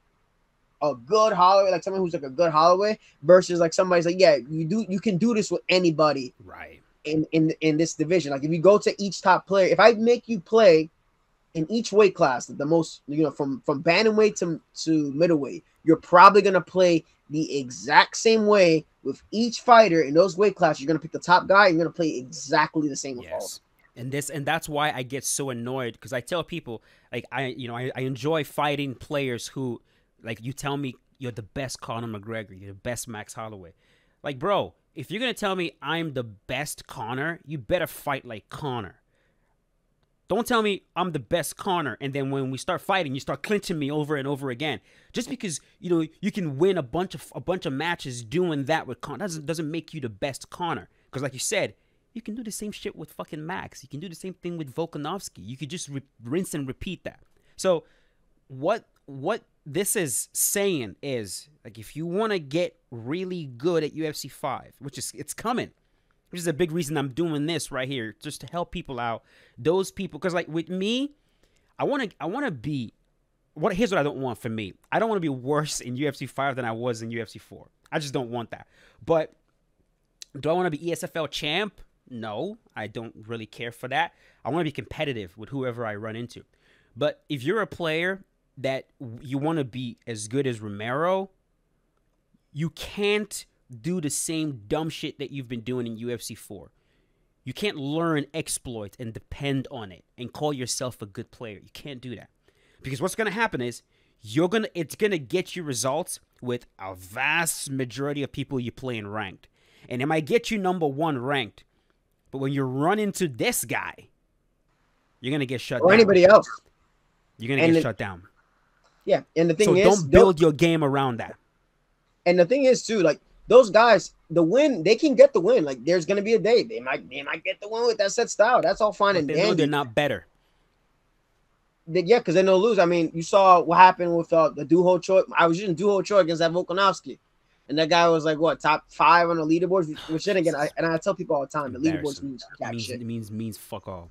a good Holloway, like someone who's like a good Holloway versus like somebody's like, yeah, you can do this with anybody right in this division. Like if you go to each top player, if I make you play in each weight class, the most, from bantamweight to middleweight, you're probably gonna play the exact same way with each fighter in those weight classes. You're gonna pick the top guy, you're gonna play exactly the same with all of them. And that's why I get so annoyed because I tell people like I enjoy fighting players who like you tell me you're the best Conor McGregor, you're the best Max Holloway. Like, bro, if you're gonna tell me I'm the best Connor, you better fight like Connor. Don't tell me I'm the best Connor, and then when we start fighting, you start clinching me over and over again. Just because you can win a bunch of matches doing that with Connor doesn't make you the best Connor. Because like you said, you can do the same shit with fucking Max. You can do the same thing with Volkanovski. You could just rinse and repeat that. So what this is saying is, like, if you want to get really good at UFC 5, it's coming. Which is a big reason I'm doing this right here, just to help people out. Those people, because like with me, I want to be. Here's what I don't want for me. I don't want to be worse in UFC 5 than I was in UFC 4. I just don't want that. But do I want to be ESFL champ? No, I don't really care for that. I want to be competitive with whoever I run into. But if you're a player that you want to be as good as Romero, you can't do the same dumb shit that you've been doing in UFC 4. You can't learn exploits and depend on it and call yourself a good player. You can't do that. Because what's going to happen is it's going to get you results with a vast majority of people you play in ranked. And it might get you number 1 ranked. But when you run into this guy, you're going to get shut down. Or anybody else. You're going to get shut down. Yeah, and the thing so is, don't build your game around that. And the thing is too, like, those guys, the win, they can get the win. Like, there's gonna be a day they might get the win with that set style. That's all fine and dandy. Know they're not better. Yeah, because then they'll lose. I mean, you saw what happened with the Duho Choi. I was using Duho Choi against that Volkanovski, and that guy was like what, top 5 on the leaderboards. Which then again, I tell people all the time, the leaderboards means jack shit. It means fuck all.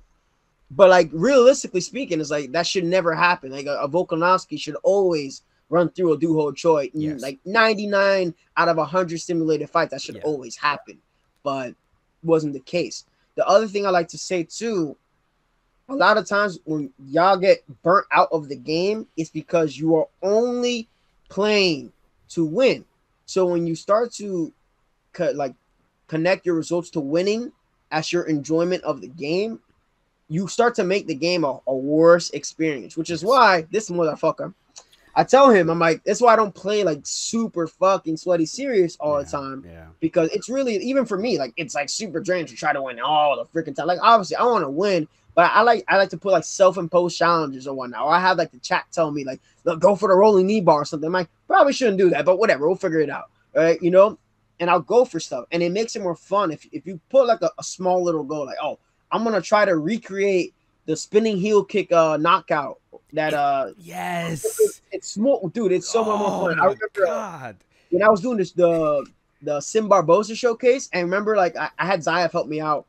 But like, realistically speaking, it's like that should never happen. Like a Volkanovski should always run through a Duho Choi. Yes. Like 99 out of 100 simulated fights, that should always happen. But wasn't the case. The other thing I like to say too, a lot of times when y'all get burnt out of the game, it's because you are only playing to win. So when you start to connect your results to winning as your enjoyment of the game, you start to make the game a worse experience, which is why this motherfucker, I tell him, I'm like, that's why I don't play like super fucking sweaty serious all the time. Yeah. Because it's really, even for me, like, it's like super draining to try to win all the freaking time. Like, obviously I want to win, but I like to put like self-imposed challenges or whatnot. Or I have like the chat tell me like, look, go for the rolling knee bar or something. I'm like, probably shouldn't do that, but whatever, we'll figure it out. All right, and I'll go for stuff. And it makes it more fun if you put like a small little goal, like, oh, I'm gonna try to recreate the spinning heel kick knockout. That yes, it's small, dude. It's so much more fun. I remember when I was doing this the Sim Barboza showcase, and remember, like, I had Zayev help me out,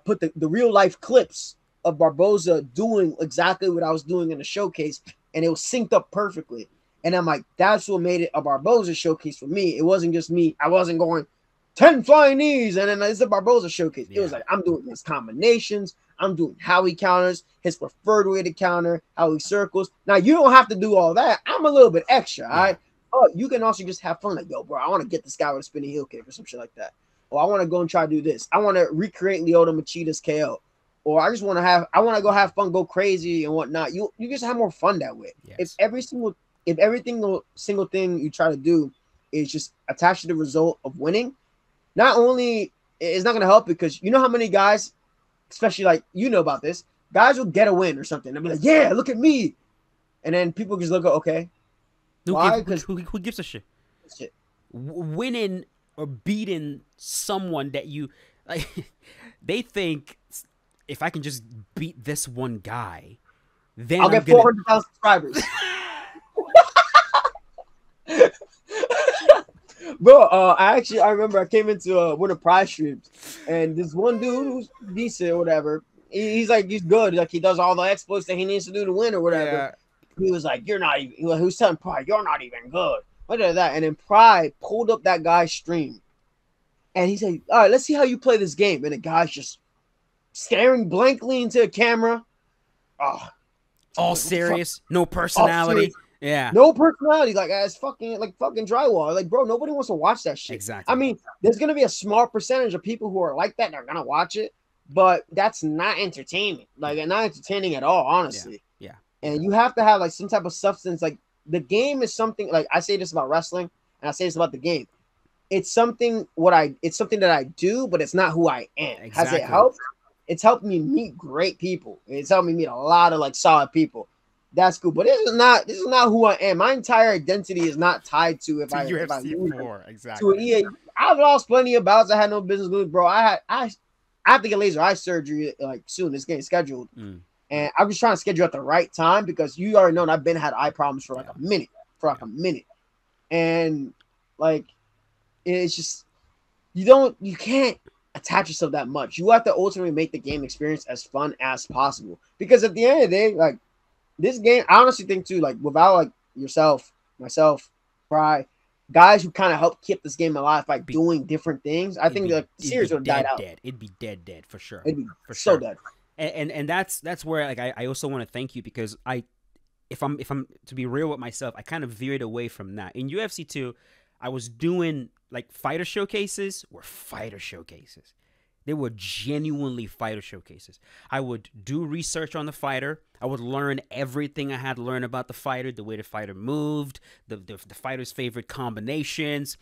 put the real life clips of Barboza doing exactly what I was doing in the showcase, and it was synced up perfectly. And I'm like, that's what made it a Barboza showcase for me. It wasn't just me. I wasn't going 10 flying knees, and then it's a Barboza showcase. It was like, I'm doing his combinations. I'm doing how he counters, his preferred way to counter, how he circles. Now, you don't have to do all that. I'm a little bit extra, all right? But you can also just have fun. Like, yo, bro, I want to get this guy with a spinning heel kick or some shit like that. Or I want to go and try to do this. I want to recreate Lyoto Machida's KO. Or I just want to go have fun, go crazy and whatnot. You just have more fun that way. Yes. If every single thing you try to do is just attached to the result of winning, not only it's not going to help, because you know how many guys, especially like, about this, guys will get a win or something. They'll be like, yeah, look at me. And then people just look at, okay. Why? Because who gives a shit? Winning or beating someone that you, like, they think, if I can just beat this one guy, then I'll get 400,000 subscribers. Bro, I remember I came into one of Prize streams, and this one dude who's decent or whatever, he's good, like he does all the exploits that he needs to do to win or whatever. Yeah. He was like, you're not even, he was telling Pride, you're not even good. What is that? And then Pride pulled up that guy's stream, and he said, all right, let's see how you play this game. And the guy's just staring blankly into the camera. Oh, all serious, no personality. Yeah, no personality, like as fucking drywall. Like, bro, nobody wants to watch that shit. Exactly. I mean, there's gonna be a small percentage of people who are like that and are gonna watch it, but that's not entertainment. Like, not entertaining at all, honestly. Yeah. And you have to have like some type of substance. Like, the game is something, like I say this about wrestling, and I say this about the game. it's something that I do, but it's not who I am. Has it Exactly. helped? It's helped me meet great people. It's helped me meet a lot of like solid people. That's cool. But this is not who I am. My entire identity is not tied to To if I UFC lose four, to an exactly. EA. I've lost plenty of bouts I had no business losing, bro. I have to get laser eye surgery like soon. It's getting scheduled. Mm, And I'm just trying to schedule at the right time because you already know I've been had eye problems for like yeah, a minute. For like yeah. a minute. And like it's just you can't attach yourself that much. You have to ultimately make the game experience as fun as possible. Because at the end of the day, like this game, I honestly think too, like without like yourself, myself, Fry, guys who kind of help keep this game alive by Be, doing different things, I think like the it'd be series would have died out. dead. It'd be dead for sure, It'd be for so sure. dead. And that's where like I also want to thank you because if I'm to be real with myself, I kind of veered away from that. In UFC 2, I was doing like fighter showcases were fighter showcases. They were genuinely fighter showcases. I would do research on the fighter. I would learn everything I had to learn about the fighter, the way the fighter moved, the fighter's favorite combinations,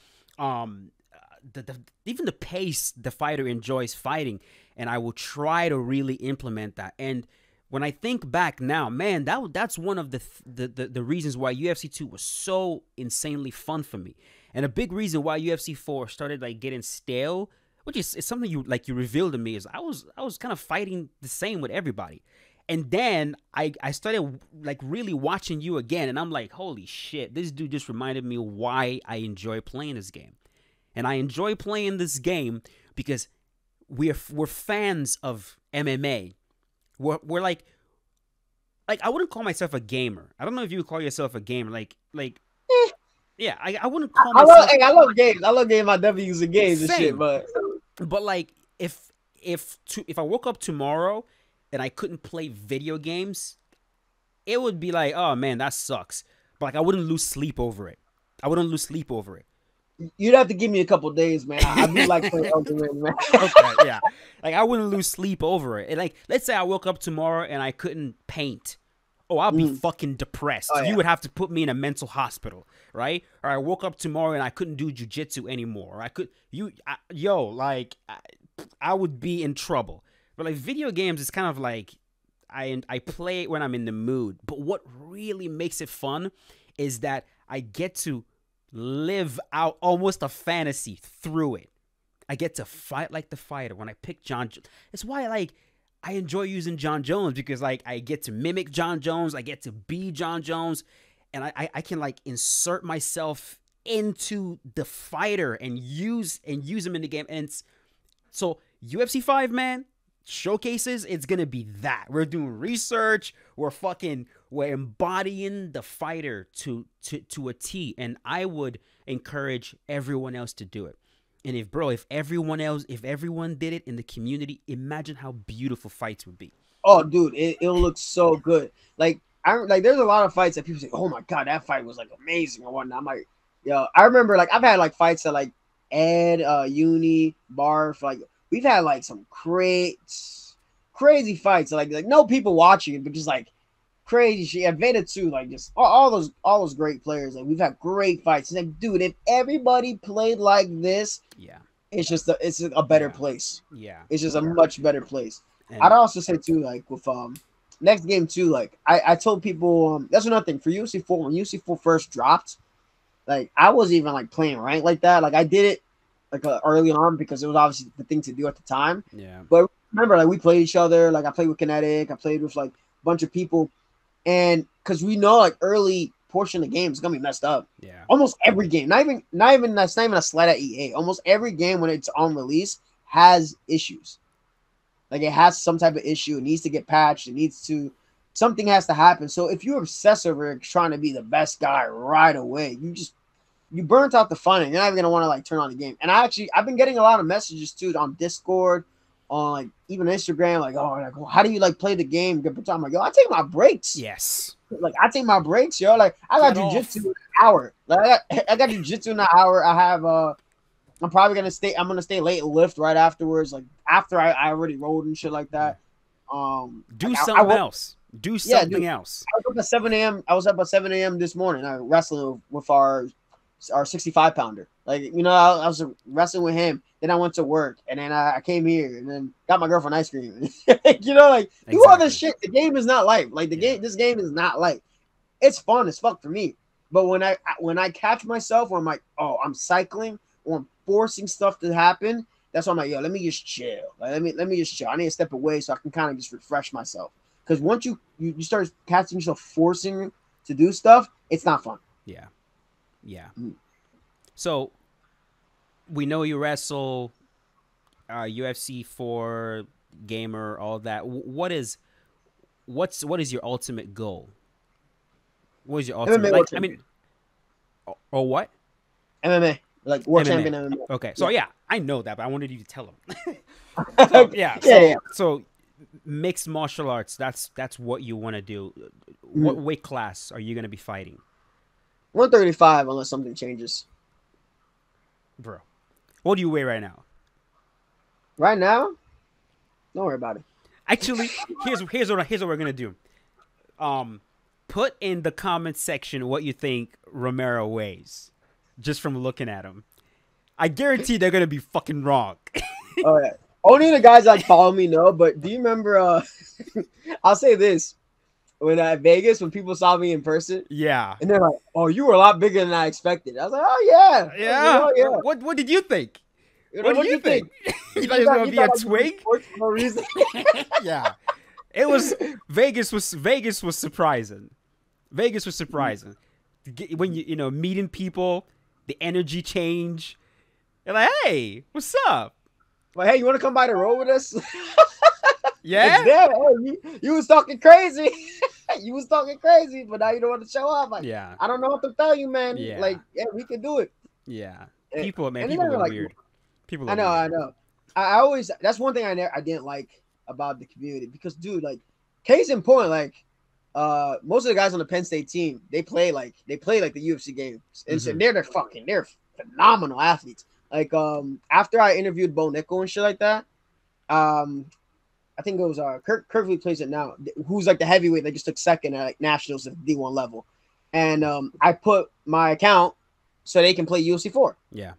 even the pace the fighter enjoys fighting, and I will try to really implement that. And when I think back now, man, that's one of the reasons why UFC 2 was so insanely fun for me, and a big reason why UFC 4 started like getting stale, which is something you revealed to me, is I was kind of fighting the same with everybody. And then I started like really watching you again, and I'm like, holy shit, this dude just reminded me why I enjoy playing this game. And I enjoy playing this game because we're fans of MMA. We're like I wouldn't call myself a gamer. I don't know if you would call yourself a gamer. Like Eh, yeah, I wouldn't call myself I love games. I love games. I definitely use the games and shit, same. but But like if I woke up tomorrow and I couldn't play video games, it would be like, oh man, that sucks. But like I wouldn't lose sleep over it. I wouldn't lose sleep over it. you'd have to give me a couple days, man. I do like playing Elden Ring, man. Okay, yeah. Like I wouldn't lose sleep over it. And like let's say I woke up tomorrow and I couldn't paint. Oh, I'll be fucking depressed. Oh You yeah. would have to put me in a mental hospital, right? Or I woke up tomorrow and I couldn't do jujitsu anymore. Or I would be in trouble. But like video games, it's kind of like I play it when I'm in the mood. But what really makes it fun is that I get to live out almost a fantasy through it. I get to fight like the fighter. When I pick it's why like I enjoy using John Jones, because like I get to mimic John Jones, I get to be John Jones, and I can like insert myself into the fighter and use him in the game. And so UFC 5, man, showcases, it's gonna be that. We're doing research, we're embodying the fighter to a T, and I would encourage everyone else to do it. And if everyone did it in the community, imagine how beautiful fights would be. Oh, dude, it'll look so good. There's a lot of fights that people say, "Oh my god, that fight was like amazing" or whatnot. I'm like, yo, I remember like I've had like fights that like Ed, Uni, Barf, like we've had like some crazy fights. Like no people watching it, but just like crazy shit. Yeah, Veda too, like just all those great players. Like we've had great fights. It's like, dude, if everybody played like this, Yeah, it's a better yeah, place. yeah. It's just a much better place. I'd And also say too, like with next game too, like I told people that's another thing for UFC 4 when UFC 4 first dropped, like I wasn't even like playing ranked like that. Like I did it like early on because it was obviously the thing to do at the time. yeah, But remember, like we played each other. Like I played with Kinetic, I played with like a bunch of people, and because we know like early portion of the game is gonna be messed up. yeah, Almost every game, that's not even a slight at EA. Almost every game when it's on release has issues. Like it has some type of issue. It needs to get patched. Something has to happen. So if you obsess over trying to be the best guy right away, you burnt out the fun and you're not even gonna want to like turn on the game. And I've been getting a lot of messages too on Discord, on like even Instagram, like, oh, like, how do you like play the game? I'm like, yo, I take my breaks. yes. Like I take my breaks, yo. Like I got Get off. jujitsu in an hour. Like I got jujitsu in an hour. I have I'm probably gonna stay. I'm gonna stay late and lift right afterwards. Like after I already rolled and shit like that. Do Like, something else. Do yeah, something dude. else. I was up at 7 a.m. I was up at 7 a.m. this morning. I wrestling with our 65 pounder. Like, you know, I was wrestling with him. Then I went to work, and then I came here, and then got my girlfriend ice cream. You know, like do all this Exactly. shit. The game is not life. Like Yeah. this game is not life. It's fun as fuck for me. But when I catch myself, where I'm like, oh, I'm cycling, or I'm forcing stuff to happen, that's why I'm like, yo, let me just chill. Like, let me just chill. I need to step away so I can kind of just refresh myself. Because once you start catching yourself forcing to do stuff, it's not fun. Yeah. Yeah. Mm. So we know you wrestle, UFC 4 gamer, all that. What is your ultimate goal? What is your ultimate MMA like? world I mean, champion. or what? MMA, like world MMA. champion MMA. Okay, so yeah, I know that, but I wanted you to tell them. So Yeah. yeah, Yeah, yeah. so mixed martial arts. That's what you want to do. What Mm. weight class are you gonna be fighting, 135 unless something changes. bro? What do you weigh right now? Right now, don't worry about it. Actually, here's what we're gonna do. Um, put in the comment section what you think Romero weighs, just from looking at him. I guarantee they're gonna be fucking wrong. Oh yeah. Only the guys that follow me know, but do you remember I'll say this. When at Vegas, when people saw me in person, Yeah. and they're like, "Oh, you were a lot bigger than I expected." I was like, "Oh yeah, I was like, Yeah. oh yeah." What did you think? You know, What did what do you you think? think? You thought it was gonna You be a thought I was doing twig? sports for no reason? Yeah. It was Vegas was surprising. Vegas was surprising. When you know meeting people, the energy change. You're like, hey, what's up? Like, hey, you want to come by the road with us? Yeah. It's there. Hey, you was talking crazy. You was talking crazy, but now you don't want to show up. Like, Yeah. I don't know what to tell you, man. Yeah. Like, yeah, we can do it. Yeah. And, People, man, and then people they're are like, weird. People I are know, weird. I know. I always that's one thing I didn't like about the community because, dude, like, case in point, like, most of the guys on the Penn State team, they play like the UFC games, and so Mhm. they're phenomenal athletes. Like, after I interviewed Bo Nickel and shit like that, I think it was Kirkley plays it now, who's like the heavyweight that just took second at like nationals at D1 level, and I put my account so they can play UFC 4. Yeah.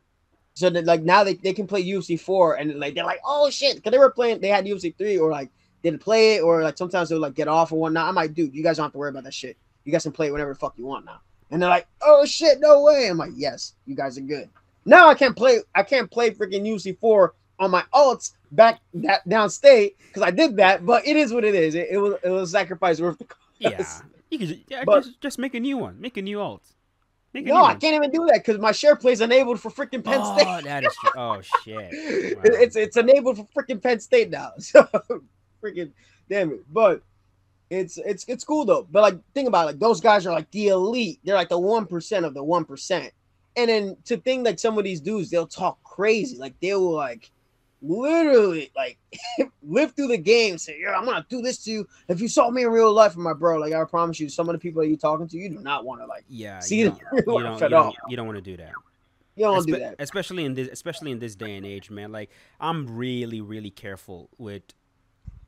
So that like now they can play UFC 4 and like they're like, oh shit, because they were playing, they had UFC 3 or like didn't play it, or like sometimes they'll like get off or whatnot. I'm like, dude, you guys don't have to worry about that shit. You guys can play whatever the fuck you want now. And they're like, oh shit, no way. I'm like, yes, you guys are good. Now I can't play freaking UFC 4 on my alts back that downstate because I did that, but it is what it is. It was a sacrifice worth the cost. Yeah. You could But just make a new one. Make a new alt. Make a no, new I one. can't even do that because my share play is enabled for freaking Penn Oh, State. that is true. Oh shit. Wow. It's enabled for freaking Penn State now. So freaking damn it. But it's cool though. But like think about it, like those guys are like the elite. They're like the 1% of the 1%. And then to think like some of these dudes, they'll talk crazy. Like they will like literally like live through the game, say, yeah, I'm gonna do this to you. If you saw me in real life, my bro, like I promise you, some of the people that you're talking to, you do not want to like Yeah, see them in real life at all. you don't want to do that. You don't do that. Especially in this day and age, man. Like I'm really careful with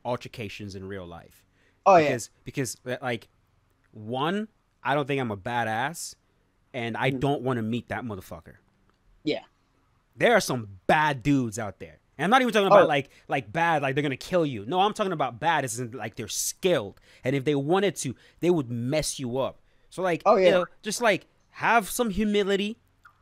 altercations in real life. Oh yeah. Because like one, I don't think I'm a badass, and I don't want to meet that motherfucker. Yeah. There are some bad dudes out there. And I'm not even talking about like bad, like they're gonna kill you. No, I'm talking about bad as in like they're skilled. And if they wanted to, they would mess you up. So like you know, just like have some humility,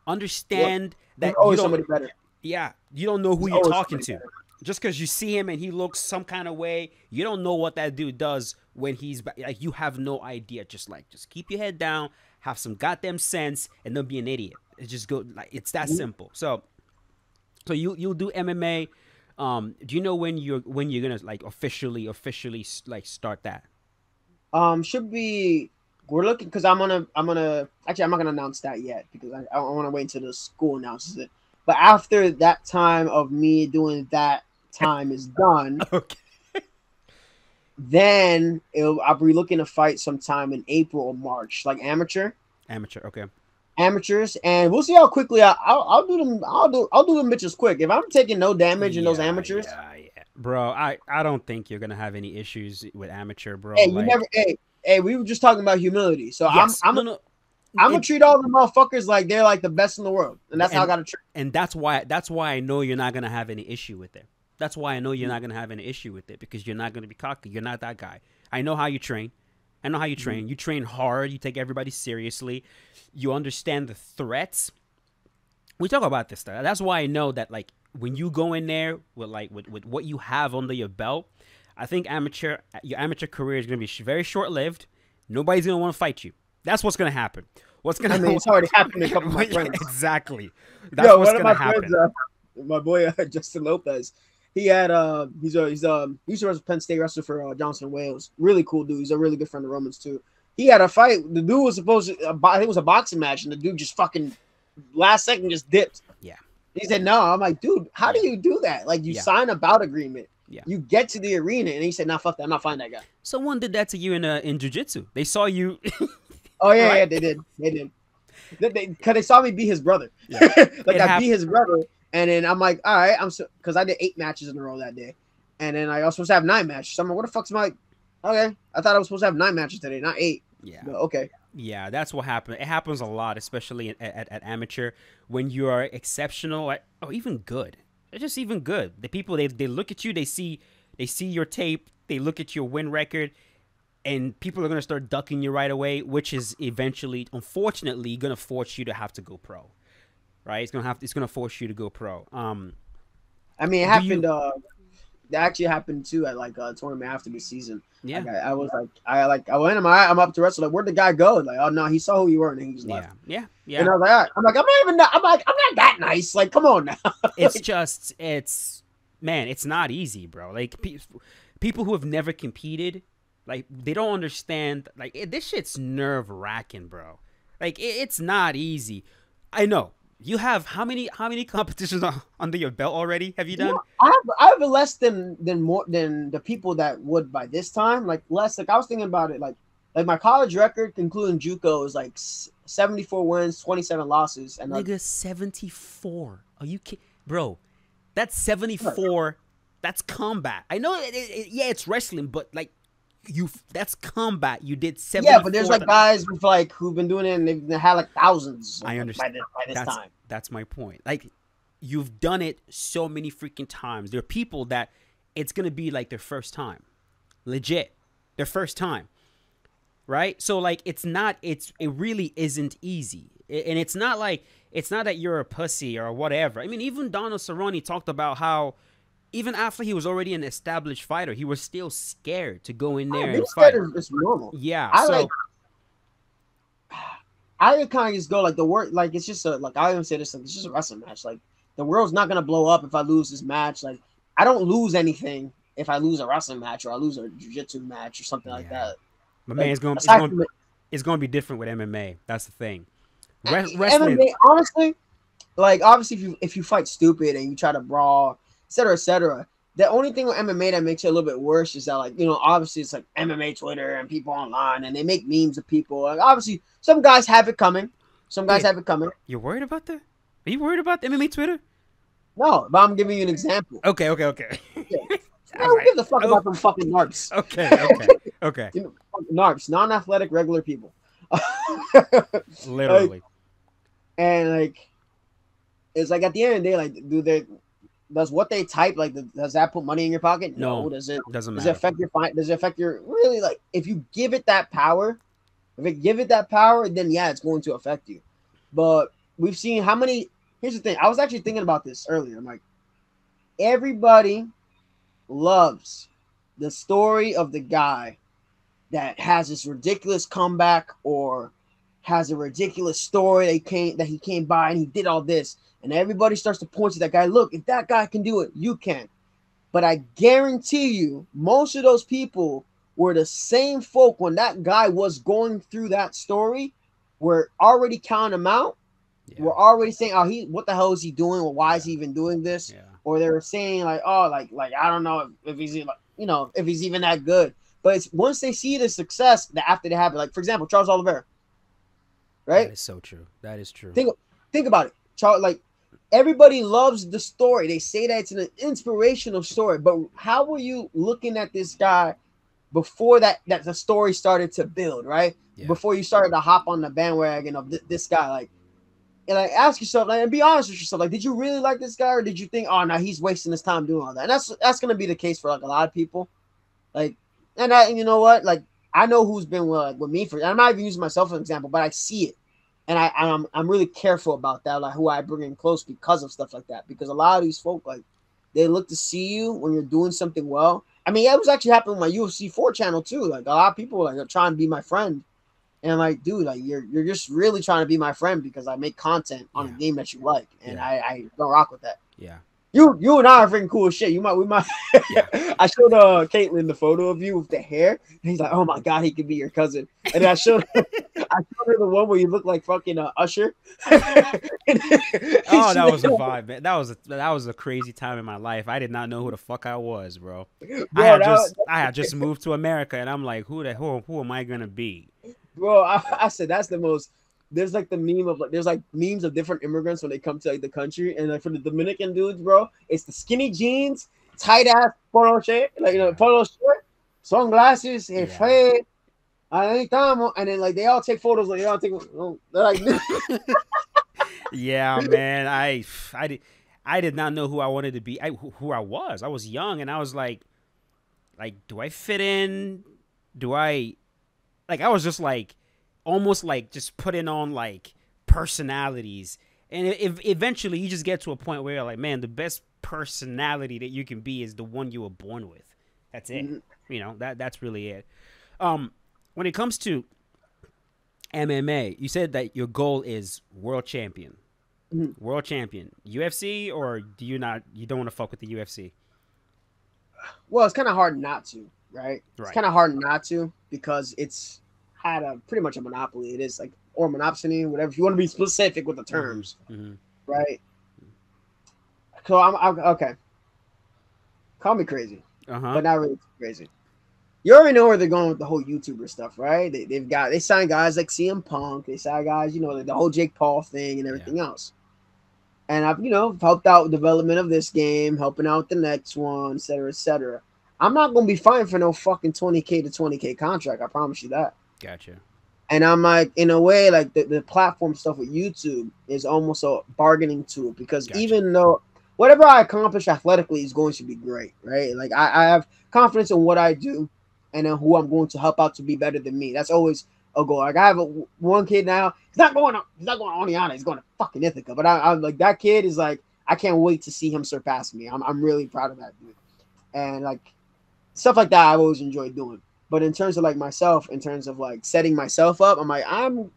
understand that you don't somebody better. Yeah, you don't know who you're talking to. Just because you see him and he looks some kind of way, you don't know what that dude does when he's like. You have no idea. Just keep your head down, have some goddamn sense, and don't be an idiot. It's just go like it's that simple. So you'll do MMA. Do you know when you're gonna like officially like start that? Should be. We're looking because I'm gonna actually I'm not gonna announce that yet because I want to wait until the school announces it. But after that time of me doing that time is done, Okay. then I'll be looking to fight sometime in April or March, like amateurs, Okay. and we'll see how quickly I'll do them. I'll do them bitches quick. If I'm taking no damage in those amateurs, bro, I don't think you're gonna have any issues with amateur, bro. hey, like, hey, we were just talking about humility, so yes. I'm no. I'm gonna treat all the motherfuckers like they're like the best in the world, and that's how I gotta treat. And that's why I know you're not gonna have any issue with it. That's why I know you're not gonna have any issue with it, because you're not gonna be cocky. You're not that guy. I know how you train. I know how you train. You train hard. You take everybody seriously. You understand the threats. We talk about this stuff. That's why I know that, like, when you go in there with what you have under your belt, I think your amateur career is gonna be very short lived. Nobody's gonna want to fight you. That's what's gonna happen. I mean, it's already happened to a couple of my friends. Exactly. That's what's gonna happen. Friends, my boy Justin Lopez. He had he used to wrestle Penn State wrestler for Johnson Wales. Really cool dude. He's a really good friend of Roman's too. He had a fight. The dude was supposed to, I think it was a boxing match, and the dude just fucking last second just dipped. Yeah. He said no. I'm like, dude, how do you do that? Like, you sign a bout agreement. Yeah. You get to the arena, and he said, "Nah, fuck that. I'm not fighting that guy." Someone did that to you in jiu-jitsu. They saw you. Oh yeah, right? Yeah, they did. Because they saw me beat his brother. Yeah. Like, I beat his brother. And then I'm like, all right, because I did 8 matches in a row that day. And then I was supposed to have 9 matches. So I'm like, what the fuck's my, okay. I thought I was supposed to have 9 matches today, not 8. Yeah. But okay. Yeah, that's what happened. It happens a lot, especially at amateur, when you are exceptional or even good. They're just even good. The people, they look at you, they see your tape, they look at your win record, and people are going to start ducking you right away, which is eventually, unfortunately, going to force you to have to go pro. Right, it's gonna force you to go pro. I mean, it happened. That actually happened too at like a tournament after the season. Yeah, like, I went. I'm up to wrestle. Like, where'd the guy go? Like, oh no, he saw who you were and he just left. Yeah. And I was like, all right. I'm not that nice. Like, come on now. It's man, it's not easy, bro. Like, people who have never competed, like, they don't understand. Like, this shit's nerve wracking, bro. Like, it's not easy. I know. You have how many competitions under your belt already? Have you done? I have less than the people that would by this time. Like, less. Like, I was thinking about it. Like my college record, including JUCO, is like 74 wins, 27 losses, and nigga, 74. Are you kidding, bro? That's 74. That's combat. I know. It's wrestling, but like, that's combat. You did 74. Yeah, but there's like guys with like who've been doing it and they've had like thousands. I understand. By this time. That's my point. Like, you've done it so many freaking times. There are people that it's gonna be like their first time, legit, their first time, right? So like, it really isn't easy, and it's not that you're a pussy or whatever. I mean, even Donald Cerrone talked about how, even after he was already an established fighter, he was still scared to go in there and fight. It's normal. Yeah. I kind of just go like the word, like, it's just like, I even say this, like, it's just a wrestling match. Like, the world's not gonna blow up if I lose this match. Like, I don't lose anything if I lose a wrestling match or I lose a jiu-jitsu match or something like that. But man, it's gonna be different with MMA. That's the thing. Wrestling, MMA, honestly, like, obviously if you fight stupid and you try to brawl, etc., etc. The only thing with MMA that makes it a little bit worse is that, like, you know, obviously it's like MMA Twitter and people online and they make memes of people. Like, obviously, some guys have it coming. You're worried about that? Are you worried about the MMA Twitter? No, but I'm giving you an example. Okay. Yeah. I don't give a fuck about them fucking narcs. Okay. You know, narcs, non-athletic, regular people. Literally. Like, and like, it's like at the end of the day, like, does what they type, like, does that put money in your pocket? No. Doesn't matter. Does it affect your really, like, if you give it that power, then yeah, it's going to affect you. But we've seen how many. Here's the thing. I was actually thinking about this earlier. I'm like, everybody loves the story of the guy that has this ridiculous comeback or has a ridiculous story that he came by and he did all this. And everybody starts to point to that guy. Look, if that guy can do it, you can. But I guarantee you, most of those people were the same folk when that guy was going through that story, were already counting him out. Yeah. We're already saying, "Oh, what the hell is he doing? Or why is he even doing this?" Yeah. Or they were saying, like, "Oh, like I don't know if he's, like, you know, if he's even that good." But it's once they see the success that after they have it, like, for example, Charles Oliveira, right? That is so true. That is true. Think about it, Charles. Like, everybody loves the story. They say that it's an inspirational story. But how were you looking at this guy before that the story started to build, right? Yeah. Before you started to hop on the bandwagon of this guy, like, and like ask yourself, like, and be honest with yourself, like, did you really like this guy, or did you think, oh no, he's wasting his time doing all that? And that's gonna be the case for like a lot of people, like, and you know what, like, I know who's been with me for. I'm not even using myself as an example, but I see it, and I'm really careful about that, like who I bring in close because of stuff like that, because a lot of these folk, like, they look to see you when you're doing something well. I mean, it was actually happening with my UFC 4 channel too. Like a lot of people like are trying to be my friend. And I'm like, dude, like you're just really trying to be my friend because I make content on a game that you like, and I don't rock with that. Yeah. You and I are freaking cool as shit. We might. Yeah. I showed Caitlin the photo of you with the hair, and he's like, oh my god, he could be your cousin. And I showed her the one where you look like fucking Usher. Oh, that was a vibe, man. That was a crazy time in my life. I did not know who the fuck I was, bro. I had just moved to America, and I'm like, who am I gonna be? Bro, I said that's the most. There's like the meme of like there's like memes of different immigrants when they come to like the country, and like for the Dominican dudes, bro, it's the skinny jeans, tight ass polo shirt, like polo shirt, sunglasses, and fade. And then like they all take photos, like they all take. They're like, yeah, man. I did not know who I wanted to be. Who I was. I was young, and I was like, do I fit in? Do I? Like I was just like. Almost like just putting on like personalities, and eventually you just get to a point where you're like, man, the best personality that you can be is the one you were born with. That's it. Mm-hmm. You know, that's really it. When it comes to MMA, you said that your goal is world champion. Mm-hmm. World champion. UFC, or you don't want to fuck with the UFC? Well, it's kind of hard not to, right? It's kind of hard not to because it's had pretty much a monopoly. It is like, or monopsony, whatever. If you want to be specific with the terms, right? So I'm okay. Call me crazy, but not really crazy. You already know where they're going with the whole YouTuber stuff, right? They sign guys like CM Punk. They sign guys, like the whole Jake Paul thing and everything else. And I've helped out with development of this game, helping out the next one, et cetera, et cetera. I'm not gonna be fine for no fucking $20K to $20K contract. I promise you that. Gotcha. And I'm like, in a way, like the platform stuff with YouTube is almost a bargaining tool because even though whatever I accomplish athletically is going to be great, right? Like I have confidence in what I do and in who I'm going to help out to be better than me. That's always a goal. Like I have one kid now. He's not going on Oneana. He's going to fucking Ithaca. But I'm like, that kid is like, I can't wait to see him surpass me. I'm really proud of that dude. And like stuff like that, I've always enjoyed doing. But in terms of like myself, in terms of like setting myself up, I'm like, I'm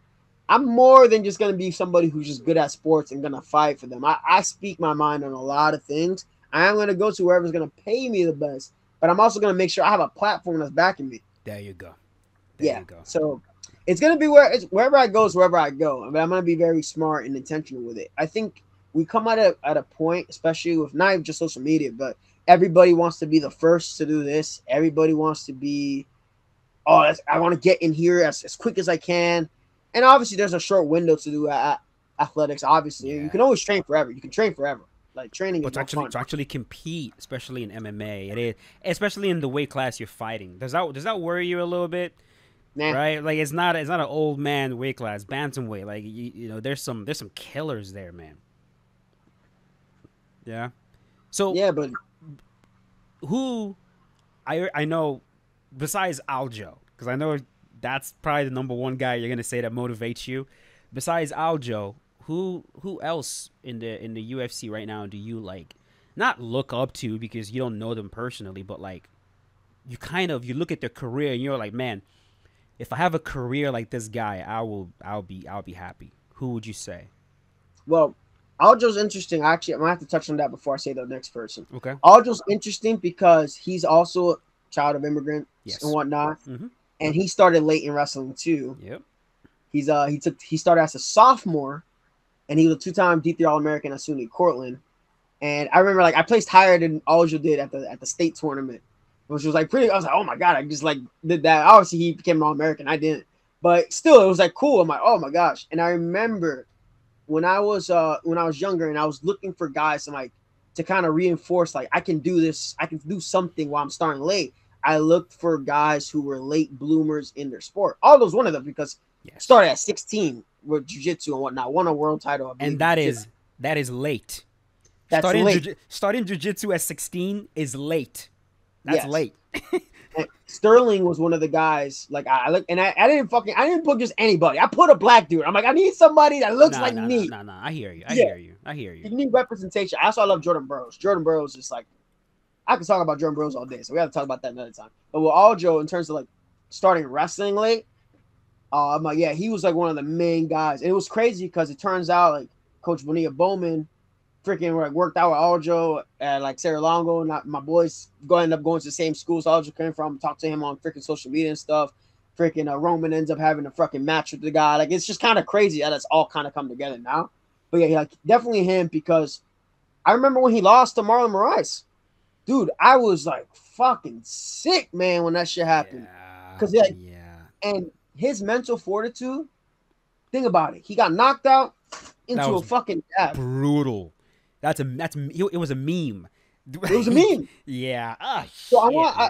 more than just gonna be somebody who's just good at sports and gonna fight for them. I speak my mind on a lot of things. I am gonna go to wherever's gonna pay me the best, but I'm also gonna make sure I have a platform that's backing me. There you go. There you go. So it's gonna be wherever I go is wherever I go. I mean, I'm gonna be very smart and intentional with it. I think we come at a point, especially with not even just social media, but everybody wants to be the first to do this. Everybody wants to be. I want to get in here as quick as I can. And obviously, there's a short window to do athletics. Obviously, you can always train forever. You can train forever. Like training is fun. To actually compete, especially in MMA, it is, especially in the weight class you're fighting. Does that worry you a little bit? Nah. Right? Like it's not an old man weight class, bantamweight. Like there's some killers there, man. Yeah. So yeah, but who I know. Besides Aljo, because I know that's probably the number one guy you're gonna say that motivates you. Besides Aljo, who else in the UFC right now do you like not look up to because you don't know them personally, but like you look at their career and you're like, man, if I have a career like this guy, I'll be happy. Who would you say? Well, Aljo's interesting. Actually, I'm gonna have to touch on that before I say the next person. Okay. Aljo's interesting because he's also child of immigrants and whatnot, and he started late in wrestling too. Yep. He started as a sophomore, and he was a 2-time D3 All-American at SUNY Cortland. And I remember like I placed higher than Aljo did at the state tournament, which was like pretty. I was like, oh my god, I just like did that. Obviously, he became an All-American. I didn't, but still, it was like cool. I'm like, oh my gosh. And I remember when I was younger and I was looking for guys to kind of reinforce like I can do this. I can do something while I'm starting late. I looked for guys who were late bloomers in their sport. Aldo's one of them because Yes. started at 16 with jiu-jitsu and whatnot, won a world title. I believe, And that is late. That's late. Starting jiu-jitsu at 16 is late. That's late. And Sterling was one of the guys. Like I look, and I didn't put just anybody. I put a black dude. I'm like, I need somebody that looks like me. No. I hear you. I hear you. You need representation. I love Jordan Burroughs. Jordan Burroughs is like, I could talk about Jordan Burroughs all day, so we have to talk about that another time. But with Aljo, in terms of like starting wrestling late, I'm like, yeah, he was like one of the main guys. And it was crazy because it turns out like Coach Bonilla Bowman freaking like worked out with Aljo at like Cerro Longo, and my boys end up going to the same schools Aljo came from. Talk to him on freaking social media and stuff. Freaking Roman ends up having a fucking match with the guy. Like it's just kind of crazy how that's all kind of come together now. But yeah, like definitely him, because I remember when he lost to Marlon Moraes. Dude, I was like fucking sick, man, when that shit happened. Because and his mental fortitude. Think about it. He got knocked out into a fucking jab. Brutal. It was a meme. It was a meme. Yeah. So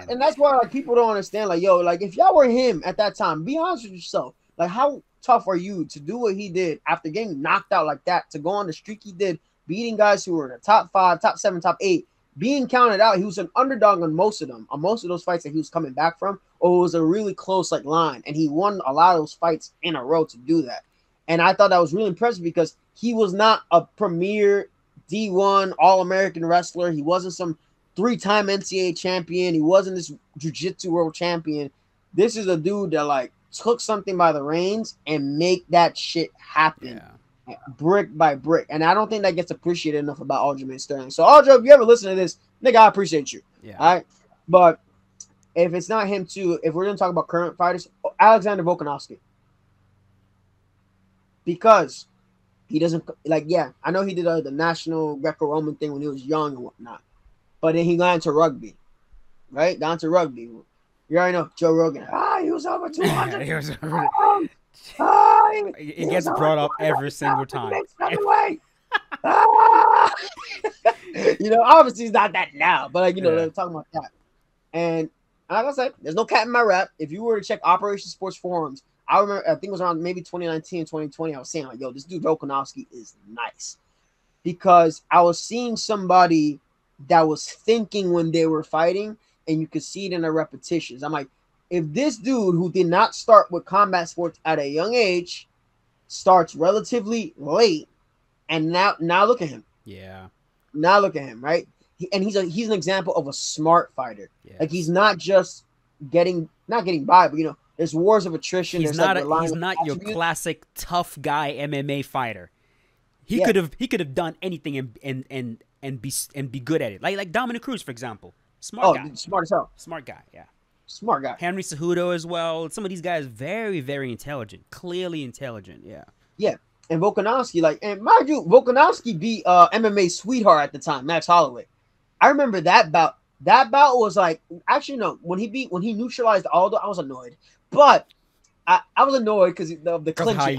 and that's why like people don't understand. Like, yo, like if y'all were him at that time, be honest with yourself. Like, how tough are you to do what he did after getting knocked out like that, to go on the streak he did, beating guys who were in the top 5, top 7, top 8, being counted out. He was an underdog on most of them, on most of those fights that he was coming back from, or it was a really close like line, and he won a lot of those fights in a row to do that. And I thought that was really impressive because he was not a premier D1 All-American wrestler. He wasn't some 3-time NCAA champion. He wasn't this jiu-jitsu world champion. This is a dude that like took something by the reins and make that shit happen. Brick by brick. And I don't think that gets appreciated enough about Aljamain Sterling. So Aljo, if you ever listen to this, nigga, I appreciate you. All right. But if it's not him too, if we're gonna talk about current fighters, Alexander Volkanovski. Because he doesn't like, yeah, I know he did the national Greco-Roman thing when he was young and whatnot, but then he got into rugby, right? Down to rugby. You already know Joe Rogan. He was over 200. It gets brought up every single time. You know, obviously he's not that now, but like, you know, they're talking about that. And like I said, there's no cat in my rap. If you were to check Operation Sports forums, I remember, I think it was around maybe 2019, 2020, I was saying like, yo, this dude Volkanovski is nice. Because I was seeing somebody that was thinking when they were fighting, and you could see it in the repetitions. I'm like, if this dude who did not start with combat sports at a young age starts relatively late, and now look at him. Yeah. Now look at him, right? He's an example of a smart fighter. Yes. Like he's not just not getting by, but you know, there's wars of attrition. He's not your classic tough guy MMA fighter. He could have done anything and be good at it. Like Dominic Cruz, for example. Smart guy. Smart as hell. Smart guy, yeah. Smart guy. Henry Cejudo as well. Some of these guys very, very intelligent. Clearly intelligent, yeah. Yeah. And Volkanovski, like, and mind you, Volkanovski beat MMA sweetheart at the time, Max Holloway. I remember that bout. That bout was like, actually no, when he neutralized Aldo, I was annoyed. But I was annoyed because of the clinching.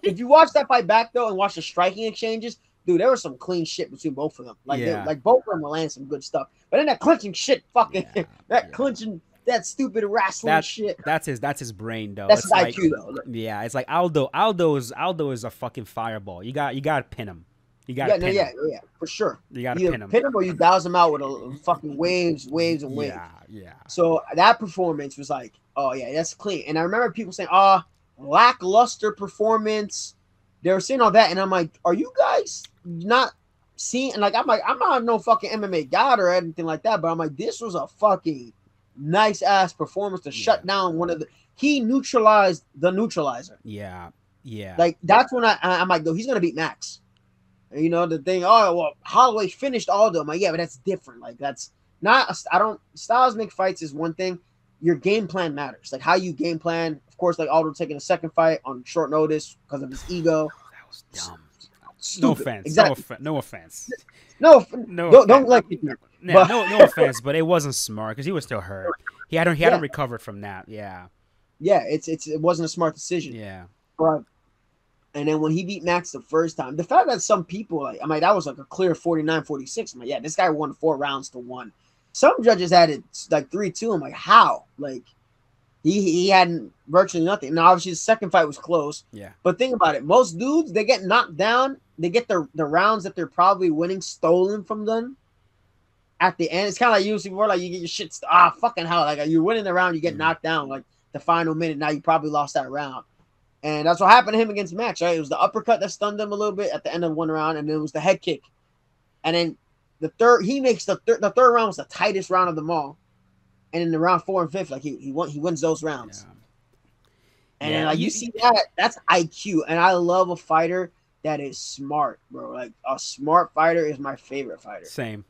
If you watch that fight back though and watch the striking exchanges, dude, there was some clean shit between both of them. Like, like both of them were landing some good stuff. But then that clinching shit, clinching, that stupid wrestling shit. That's his brain though. That's his IQ though. Yeah, it's like Aldo is a fucking fireball. You got to pin him. You got to pin him. Yeah, for sure. You got to pin him. Pin him or you douse him out with a fucking waves and waves. Yeah. So that performance was like, oh yeah, that's clean. And I remember people saying, lackluster performance. They were saying all that, and I'm like, are you guys not seeing? And like, I'm not no fucking MMA god or anything like that, but I'm like, this was a fucking nice ass performance to shut down one of the. He neutralized the neutralizer. Yeah. Like that's when I'm like, though he's gonna beat Max. And, you know the thing. Oh well, Holloway finished Aldo. I'm like, yeah, but that's different. Like that's not. Styles make fights is one thing. Your game plan matters. Like how you game plan. Of course, like Aldo taking a second fight on short notice because of his ego. That was dumb. Stupid. No offense. Exactly. No offense. No. Don't like it. No offense, but it wasn't smart because he was still hurt. He hadn't recovered from that. Yeah. Yeah, it wasn't a smart decision. Yeah. But and then when he beat Max the first time, the fact that some people that was like a clear 49-46. I'm like, yeah, this guy won 4 rounds to 1. Some judges had it like 3-2. I'm like, how? Like he had virtually nothing. Now obviously the second fight was close. Yeah. But think about it. Most dudes, they get knocked down, they get the rounds that they're probably winning stolen from them at the end. It's kind of like UFC where like you get your shit fucking hell. Like you're winning the round, you get knocked down like the final minute. Now you probably lost that round. And that's what happened to him against Max, right? It was the uppercut that stunned him a little bit at the end of one round, and then it was the head kick. And then the third, he makes the third round was the tightest round of them all. And in the round 4 and 5, like he wins those rounds. Yeah. And then, like you see that's IQ. And I love a fighter that is smart, bro. Like a smart fighter is my favorite fighter. Same.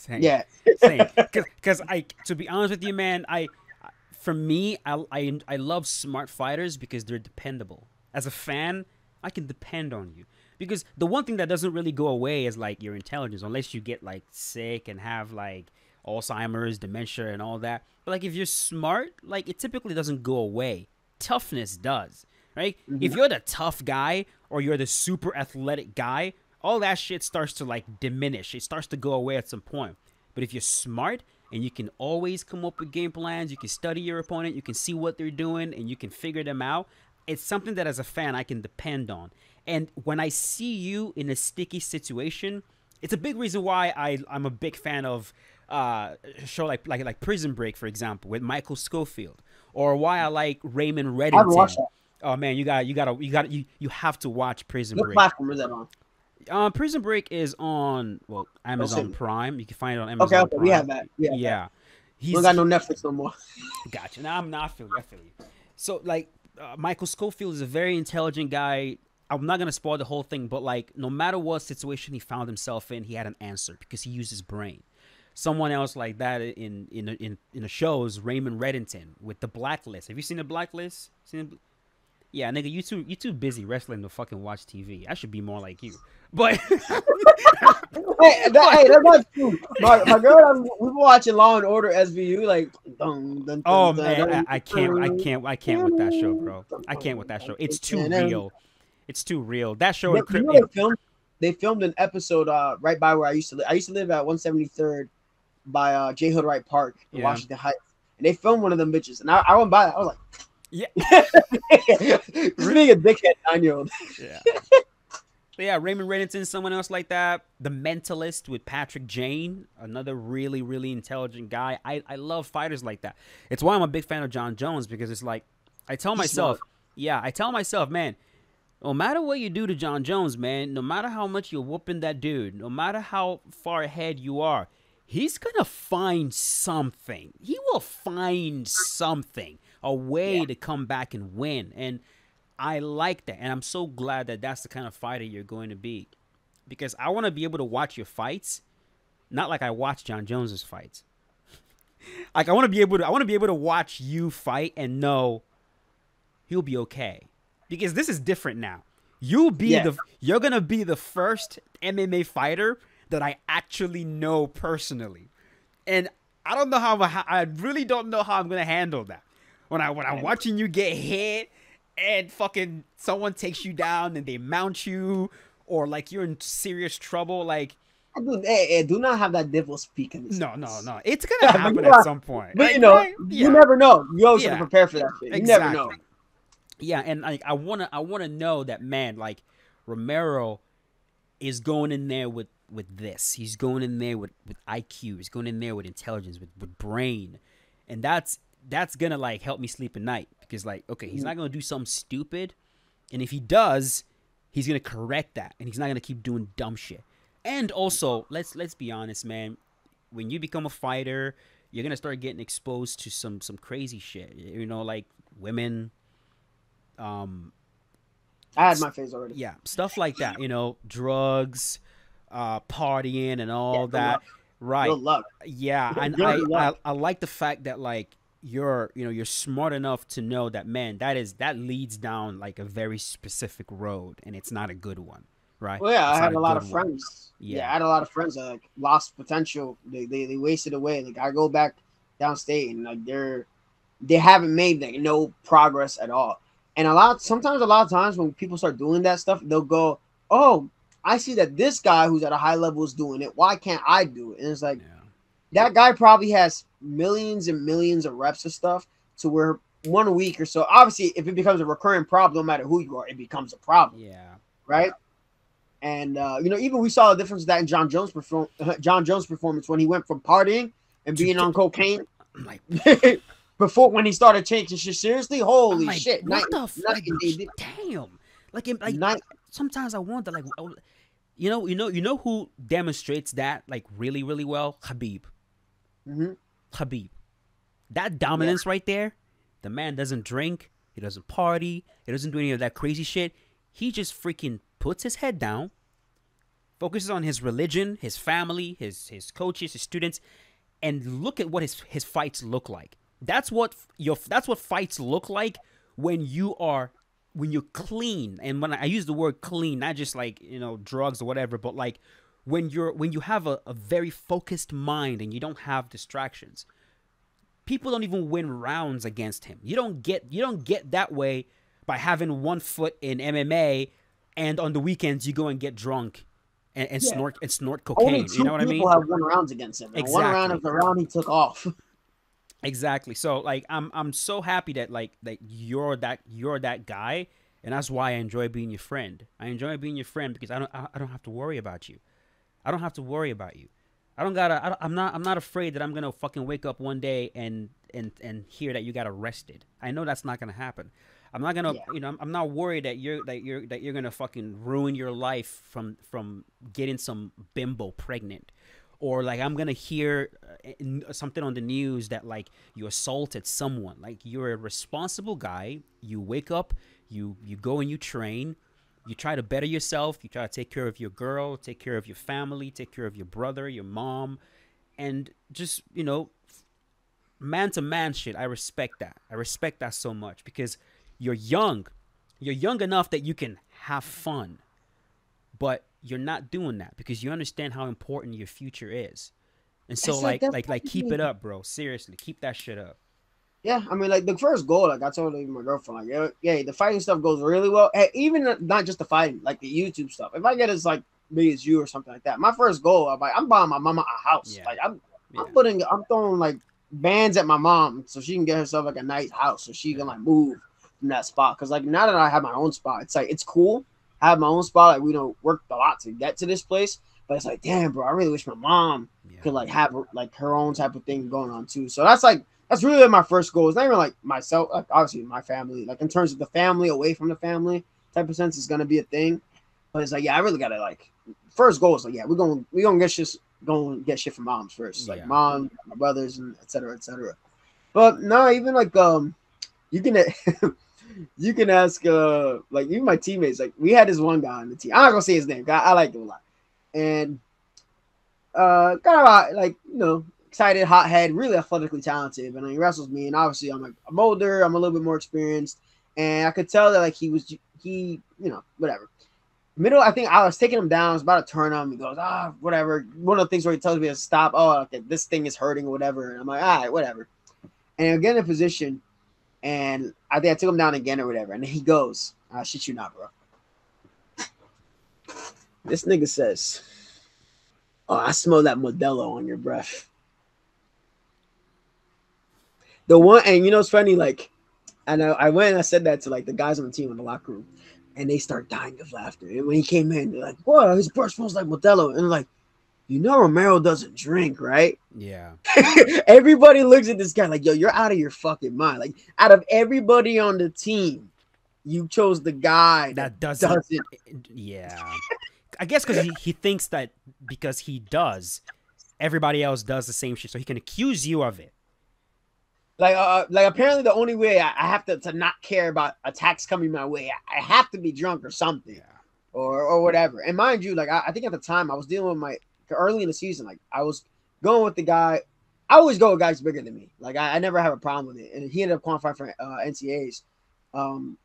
Yeah. Same. Because to be honest with you, man, for me, I love smart fighters because they're dependable. As a fan, I can depend on you. Because the one thing that doesn't really go away is like your intelligence, unless you get like sick and have like Alzheimer's, dementia, and all that. But like if you're smart, like it typically doesn't go away. Toughness does, right? Mm-hmm. If you're the tough guy or you're the super athletic guy, all that shit starts to like diminish. It starts to go away at some point. But if you're smart and you can always come up with game plans, you can study your opponent, you can see what they're doing, and you can figure them out, it's something that as a fan I can depend on. And when I see you in a sticky situation, it's a big reason why I'm a big fan of a show like Prison Break, for example, with Michael Scofield, or why I like Raymond Reddington. I've watched that. Oh man, you have to watch Prison Break. What platform is that on? Prison Break is on Amazon Prime. You can find it on Amazon Prime. We have that. Yeah. We don't got no Netflix no more. Gotcha. Now I'm not feeling. I feel you. So like Michael Scofield is a very intelligent guy. I'm not gonna spoil the whole thing, but like no matter what situation he found himself in, he had an answer because he used his brain. Someone else like that in the show is Raymond Reddington with The Blacklist. Have you seen The Blacklist? Yeah, nigga, you too busy wrestling to fucking watch TV. I should be more like you. But hey, that's not true. My girl, we were watching Law and Order SVU, like. Man, I can't with that show, bro. I can't with that show. It's too real. It's too real. That show. They filmed an episode right by where I used to live. I used to live at 173rd by J. Hood Wright Park in Washington Heights, and they filmed one of them bitches. And I went by that. I was like, yeah, being a dickhead 9-year-old. Yeah. Yeah, Raymond Reddington, someone else like that. The Mentalist with Patrick Jane, another really, really intelligent guy. I love fighters like that. It's why I'm a big fan of John Jones, because it's like, I tell myself, man, no matter what you do to John Jones, man, no matter how much you're whooping that dude, no matter how far ahead you are, he's going to find something. He will find something, a way to come back and win. And I like that, and I'm so glad that that's the kind of fighter you're going to be, because I want to be able to watch your fights, not like I watch John Jones's fights. Like I want to be able to watch you fight and know he'll be okay, because this is different now. You're gonna be the first MMA fighter that I actually know personally, and I don't know I really don't know how I'm gonna handle that when I'm watching you get hit. And fucking someone takes you down and they mount you, or like you're in serious trouble. Like, do not have that devil speak in this. No. It's gonna happen at some point. But you never know. You always have to prepare for that shit. You never know. Yeah, and like I wanna know that, man. Like Romero is going in there with this. He's going in there with IQ. He's going in there with intelligence, with brain, and that's gonna like help me sleep at night, because like, okay, he's not gonna do something stupid, and if he does, he's gonna correct that, and he's not gonna keep doing dumb shit. And also, let's be honest, man, when you become a fighter, you're gonna start getting exposed to some crazy shit, like women. I had my face already. Yeah, stuff like that, drugs, partying, and all that. Right. Good luck. Yeah, and I like the fact that like you're smart enough to know that, man, that leads down like a very specific road, and it's not a good one, right? Well, yeah, I had a lot of friends. Yeah, I had a lot of friends that like lost potential. They wasted away. Like I go back downstate, and like they haven't made like no progress at all. And a lot of times when people start doing that stuff, they'll go, "Oh, I see that this guy who's at a high level is doing it. Why can't I do it?" And it's like, that guy probably has millions and millions of reps of stuff to where 1 week or so, obviously, if it becomes a recurring problem, no matter who you are, it becomes a problem, Yeah. right? And even we saw the difference of that in John Jones' performance when he went from partying and being on cocaine I'm like, before when he started taking shit seriously. I'm Holy like, shit! what the like? Night, Damn. night. Sometimes I wonder, like, you know who demonstrates that like really, really well? Habib. Mm-hmm. Habib. That Yeah, dominance right there. The man doesn't drink. He doesn't party. He doesn't do any of that crazy shit. He just freaking puts his head down, focuses on his religion, his family, his coaches, his students, and look at what his fights look like. That's what fights look like when you're clean. And when I use the word clean, not just like drugs or whatever, but like when you have a very focused mind and you don't have distractions. People don't even win rounds against him. You don't get that way by having one foot in MMA, and on the weekends you go and get drunk and yeah. snort Only cocaine. You two know what I people mean? have won rounds against him, and one round Exactly. is the round he took off. Exactly. So like I'm so happy that like that you're that guy, and that's why I enjoy being your friend. I enjoy being your friend because I don't have to worry about you. I don't have to worry about you. I don't gotta. I'm not afraid that I'm gonna fucking wake up one day and hear that you got arrested. I know that's not gonna happen. I'm not gonna. Yeah, I'm not worried that you're gonna fucking ruin your life from getting some bimbo pregnant, or like I'm gonna hear something on the news that like you assaulted someone. Like you're a responsible guy. You wake up. You go and you train. You try to better yourself. You try to take care of your girl, take care of your family, take care of your brother, your mom, and just man to man shit. I respect that. I respect that so much because you're young. You're young enough that you can have fun, but you're not doing that because you understand how important your future is. And so it's like like that's like like keep it up, bro. Seriously, keep that shit up. yeah. I mean, like the first goal, like I told even my girlfriend, like yeah, the fighting stuff goes really well. Even not just the fighting, like the YouTube stuff. If I get as like big as you or something like that, my first goal, I'm buying my mama a house. Yeah. Like I'm Yeah. I'm throwing like bands at my mom so she can get herself like a nice house so she can Yeah. like move from that spot. Cause like now that I have my own spot, it's like it's cool. I have my own spot. Like we don't worked a lot to get to this place, but it's like damn, bro, I really wish my mom Yeah. could like have like her own type of thing going on too. So that's really my first goal. It's not even like myself, like obviously my family, like in terms of the family away from the family type of sense is gonna be a thing. But it's like, yeah, I really gotta like first goal is like, yeah, we're gonna get shit from moms first. Like Yeah. mom, my brothers, and et cetera, et cetera. But no, even like you can you can ask like even my teammates, like we had this one guy on the team. I'm not gonna say his name, I like him a lot. And kind of like excited, hothead, really athletically talented. And he wrestles me, and obviously I'm older, I'm a little bit more experienced, and I could tell that like he whatever. Middle, I think I was taking him down. I was about to turn him. He goes, whatever. One of the things where he tells me to stop. Oh, okay, this thing is hurting or whatever. And I'm like, all right, whatever. And I get in a position, and I think I took him down again or whatever. And he goes, I shit you not, bro. This nigga says, oh, I smell that Modelo on your breath. The one, and it's funny, like, I went and I said that to like the guys on the team in the locker room, and they start dying of laughter. And when he came in, they're like, "Whoa, his breath smells like Modelo," and like, Romero doesn't drink, right? Yeah. Everybody looks at this guy like, "Yo, you're out of your fucking mind!" Like, out of everybody on the team, you chose the guy that That doesn't. doesn't. Yeah. I guess because he thinks that because he does, everybody else does the same shit, so he can accuse you of it. Like apparently the only way I have to not care about attacks coming my way, I have to be drunk or something, Yeah. or whatever. And mind you, like I think at the time I was dealing with my early in the season, like I was going with the guy. I always go with guys bigger than me. Like I never have a problem with it. And he ended up qualifying for NCAAs.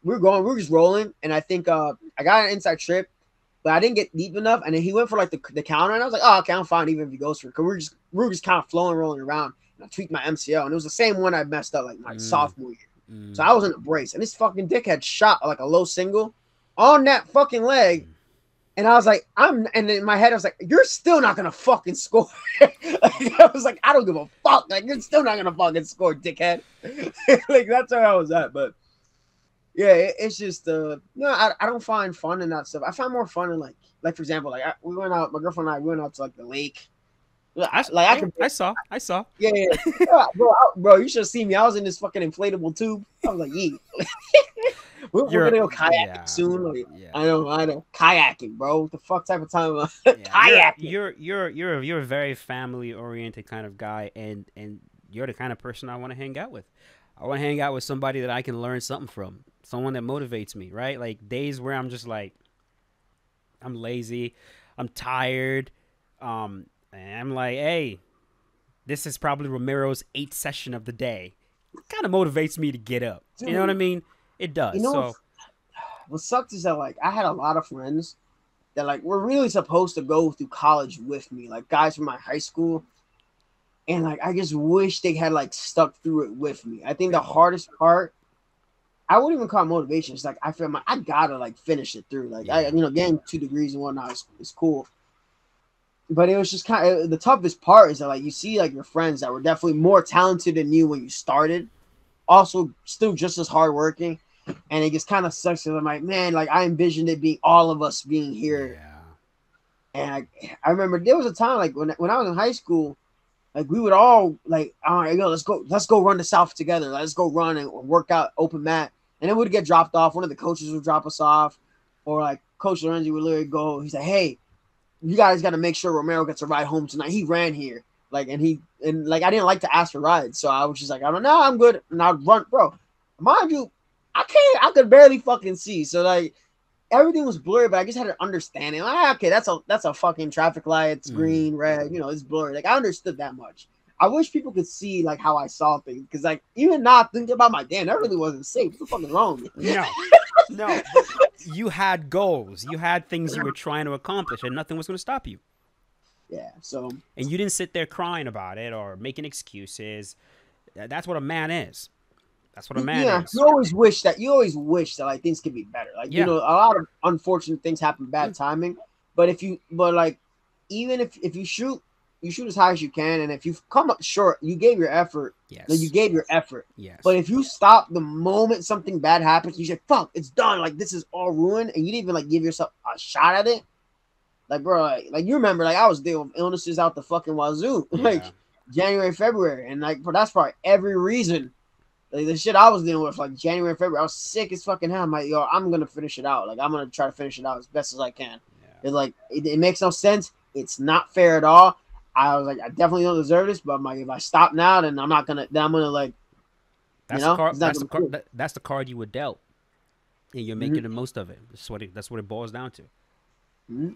We were just rolling, and I think I got an inside trip, but I didn't get deep enough. And then he went for like the counter, and I was like, oh, okay, I'm fine, even if he goes for it. Cause we were just kind of flowing, rolling around. And I tweaked my MCL, and it was the same one I messed up like my sophomore year. So I was in a brace, and this fucking dickhead shot like a low single on that fucking leg, And I was like, and in my head, I was like, you're still not gonna fucking score. Like, I was like, I don't give a fuck. Like, you're still not gonna fucking score, dickhead. Like, that's where I was at. But yeah, it's just no, I don't find fun in that stuff. I find more fun in like for example, like we went out, my girlfriend and I went out to like the lake. Like I Yeah, could, I saw. yeah, yeah, yeah. Bro, you should have seen me. I was in this fucking inflatable tube. I was like, yeah. We're You're gonna go kayaking yeah, soon. Like, yeah. I know, kayaking, bro. What the fuck type of time? Yeah, Kayaking. you're a very family oriented kind of guy, and you're the kind of person I want to hang out with. I want to hang out with somebody that I can learn something from, someone that motivates me, right? Like days where I'm just like, I'm lazy, I'm tired, and I'm like, hey, this is probably Romero's 8th session of the day. It kind of motivates me to get up. You know what I Dude, mean? It you does. know So what sucks is that like I had a lot of friends that like were really supposed to go through college with me, like guys from my high school, and like I just wish they had like stuck through it with me. I think the hardest part, I wouldn't even call it motivation. It's like I feel I gotta like finish it through. Like yeah, getting 2 degrees and whatnot is cool. But it was just kind of the toughest part is that like you see like your friends that were definitely more talented than you when you started, also still just as hardworking, and it just kind of sucks because I'm like, man, like I envisioned it being all of us being here, yeah, and I remember there was a time like when I was in high school, like we would all like, all right, yo, let's go run the South together, let's go run and work out open mat, and then we'd get dropped off. One of the coaches would drop us off, or like Coach Lorenzi would literally go, he's like, hey, you guys got to make sure Romero gets a ride home tonight. He ran here. Like, and like, I didn't like to ask for rides. So I was just like, I don't know, I'm good. And I'd run, bro. Mind you, I could barely fucking see. So like, everything was blurry, but I just had an understanding. Like, okay, that's a fucking traffic light. It's mm. green, red, it's blurry. Like, I understood that much. I wish people could see like how I saw things. Cause like, even not thinking about my damn, that really wasn't safe. What the fuck is wrong with me? No, no. You had goals. You had things you were trying to accomplish, and nothing was going to stop you. Yeah. So, And you didn't sit there crying about it or making excuses. That's what a man is. That's what a man yeah, is. you always wish that like things could be better. Like Yeah. a lot of unfortunate things happen, bad timing. But like even if you shoot as high as you can, and if you've come up short, you gave your effort. Yes. Like, you gave your effort. Yes. But if you stop the moment something bad happens, you say, "Fuck, it's done." Like, this is all ruined, and you didn't even like give yourself a shot at it. Like, bro, like you remember, like I was dealing with illnesses out the fucking wazoo, like Yeah. January, February, and like, bro, that's probably every reason. Like, the shit I was dealing with, like January, February, I was sick as fucking hell. I'm like, yo, I'm gonna finish it out. Like, I'm gonna try to finish it out as best as I can. Yeah. It's like it makes no sense. It's not fair at all. I was like, I definitely don't deserve this, but I'm like, if I stop now, then I'm not gonna. Then I'm gonna like, That's the card. That's the card you were dealt, and you're making the most of it. That's what it boils down to. Mm-hmm.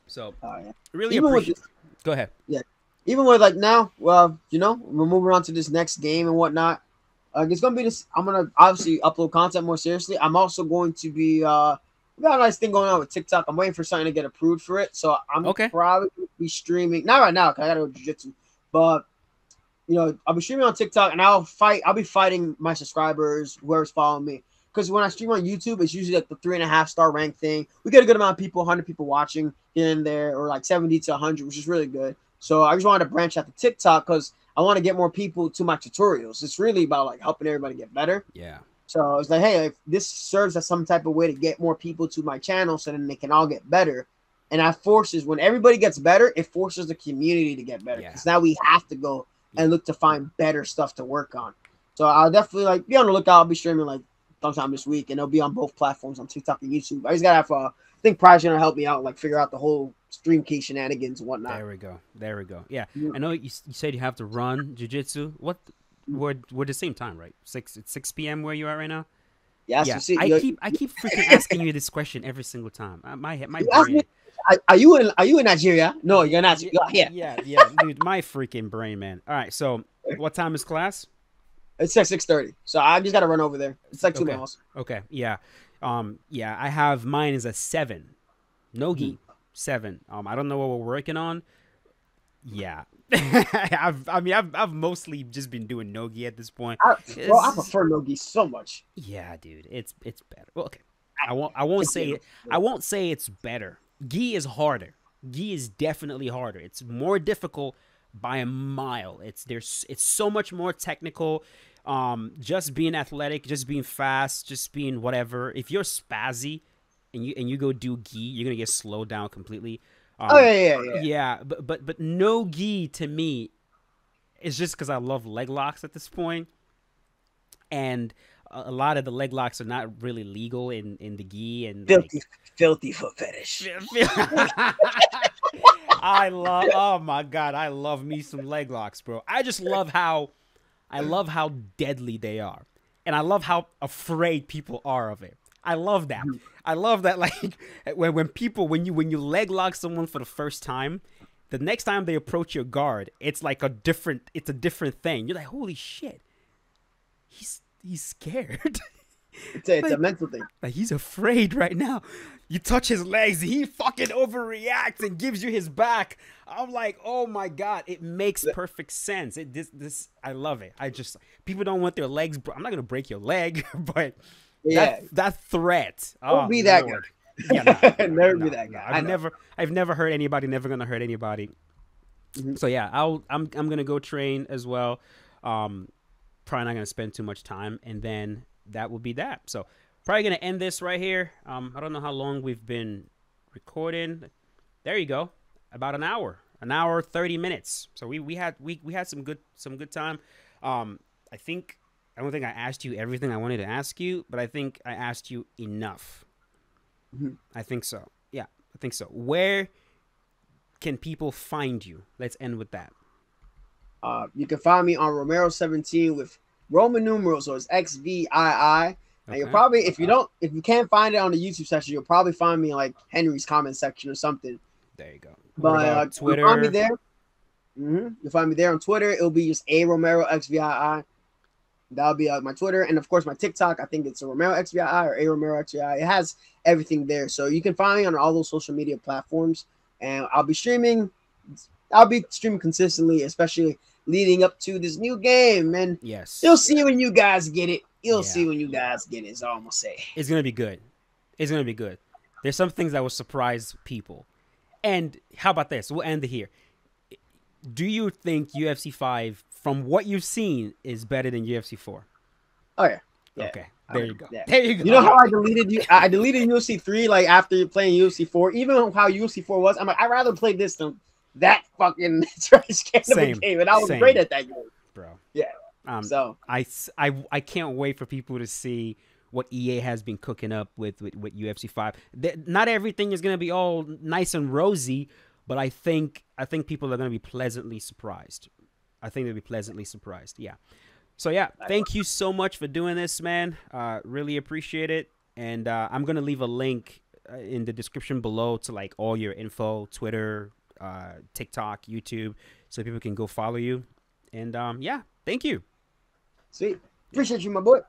So, Yeah. really Even appreciate. Go ahead. Yeah, even with like now, well, we're moving on to this next game and whatnot. It's gonna be this. I'm gonna obviously upload content more seriously. I'm also going to be we got a nice thing going on with TikTok. I'm waiting for something to get approved for it, so I'm Okay. probably gonna be streaming. Not right now, cause I gotta go jiu-jitsu, but I'll be streaming on TikTok, and I'll be fighting my subscribers, whoever's following me. Because when I stream on YouTube, it's usually like the 3.5-star rank thing. We get a good amount of people, 100 people watching here and there, or like 70 to 100, which is really good. So I just wanted to branch out to TikTok because I want to get more people to my tutorials. It's really about like helping everybody get better. Yeah. So it's like, hey, if this serves as some type of way to get more people to my channel so then they can all get better. And that forces, when everybody gets better, it forces the community to get better. Because now we have to go and look to find better stuff to work on. So I'll definitely like be on the lookout. I'll be streaming like sometime this week, and it'll be on both platforms, on TikTok and YouTube. I just gotta have I think Pride's gonna help me out, like figure out the whole stream key shenanigans and whatnot. There we go. Yeah. I know you said you have to run jiu-jitsu. We're the same time, right? It's 6 p.m. where you are right now. Yeah. Yeah. So I keep freaking asking you this question every single time. My brain. Are you in Nigeria? No, you're not. You're here. Yeah, dude, my freaking brain, man. All right, so what time is class? It's at 6:30, so I just gotta run over there. It's like 2 miles. Okay, yeah, I have mine is at 7, nogi 7. I don't know what we're working on. Yeah, I've mostly just been doing nogi at this point. I prefer nogi so much. Yeah, dude, it's better. Well, okay. I won't say I won't say it's better. Gi is harder. Gi is definitely harder. It's more difficult by a mile. It's so much more technical. Just being athletic, just being fast, just being whatever. If you're spazzy and you go do gi, you're gonna get slowed down completely. Oh yeah. Yeah, but no gi to me is just because I love leg locks at this point, and a lot of the leg locks are not really legal in the gi and Filthy, filthy foot fetish. I love. Oh my god, I love me some leg locks, bro. I just love how deadly they are, and I love how afraid people are of it. I love that. I love that. Like when you leg lock someone for the first time, the next time they approach your guard, it's like a different thing. You're like, holy shit, he's scared. It's a mental thing. Like he's afraid right now. You touch his legs, he fucking overreacts and gives you his back. I'm like, oh my god, it makes perfect sense. This I love it. People don't want their legs. I'm not gonna break your leg, but yeah, that threat. Don't be that guy. Yeah, never be that guy. I've never hurt anybody. Never gonna hurt anybody. So yeah, I'm gonna go train as well. Probably not gonna spend too much time, and then that will be that. So probably gonna end this right here. I don't know how long we've been recording. There you go, about an hour 30 minutes. So we had some good time. I don't think I asked you everything I wanted to ask you, but I think I asked you enough. I think so. Yeah, I think so. Where can people find you? Let's end with that. You can find me on Romero17 with Roman numerals, so it's XVII. And you'll probably, if you can't find it on the YouTube section, you'll probably find me in like Henry's comment section or something. There you go. But Twitter? You'll find me there. You'll find me there on Twitter. It'll be just a Romero XVII. That'll be my Twitter, and of course my TikTok. I think it's a Romero XVII or a Romero XVII. It has everything there, so you can find me on all those social media platforms. And I'll be streaming consistently, especially leading up to this new game. And yes, you'll see when you guys get it. You'll see when you guys get it. Is all I'm gonna say. It's gonna be good. It's gonna be good. There's some things that will surprise people. And how about this? We'll end it here. Do you think UFC 5, from what you've seen, is better than UFC 4? Oh yeah. Okay. There you go. Yeah. There you go. You know how I deleted UFC 3 like after playing UFC 4. Even how UFC 4 was, I'm like, I'd rather play this than that fucking trash can of a game. And I was great at that game, bro. Yeah. So I can't wait for people to see what EA has been cooking up with UFC 5. Not everything is gonna be all nice and rosy, but I think people are gonna be pleasantly surprised. I think they'll be pleasantly surprised. Yeah. So yeah, thank you so much for doing this, man. Really appreciate it. And I'm gonna leave a link in the description below to like all your info, Twitter, TikTok, YouTube, so people can go follow you. And yeah, thank you. Sweet. Appreciate you, my boy.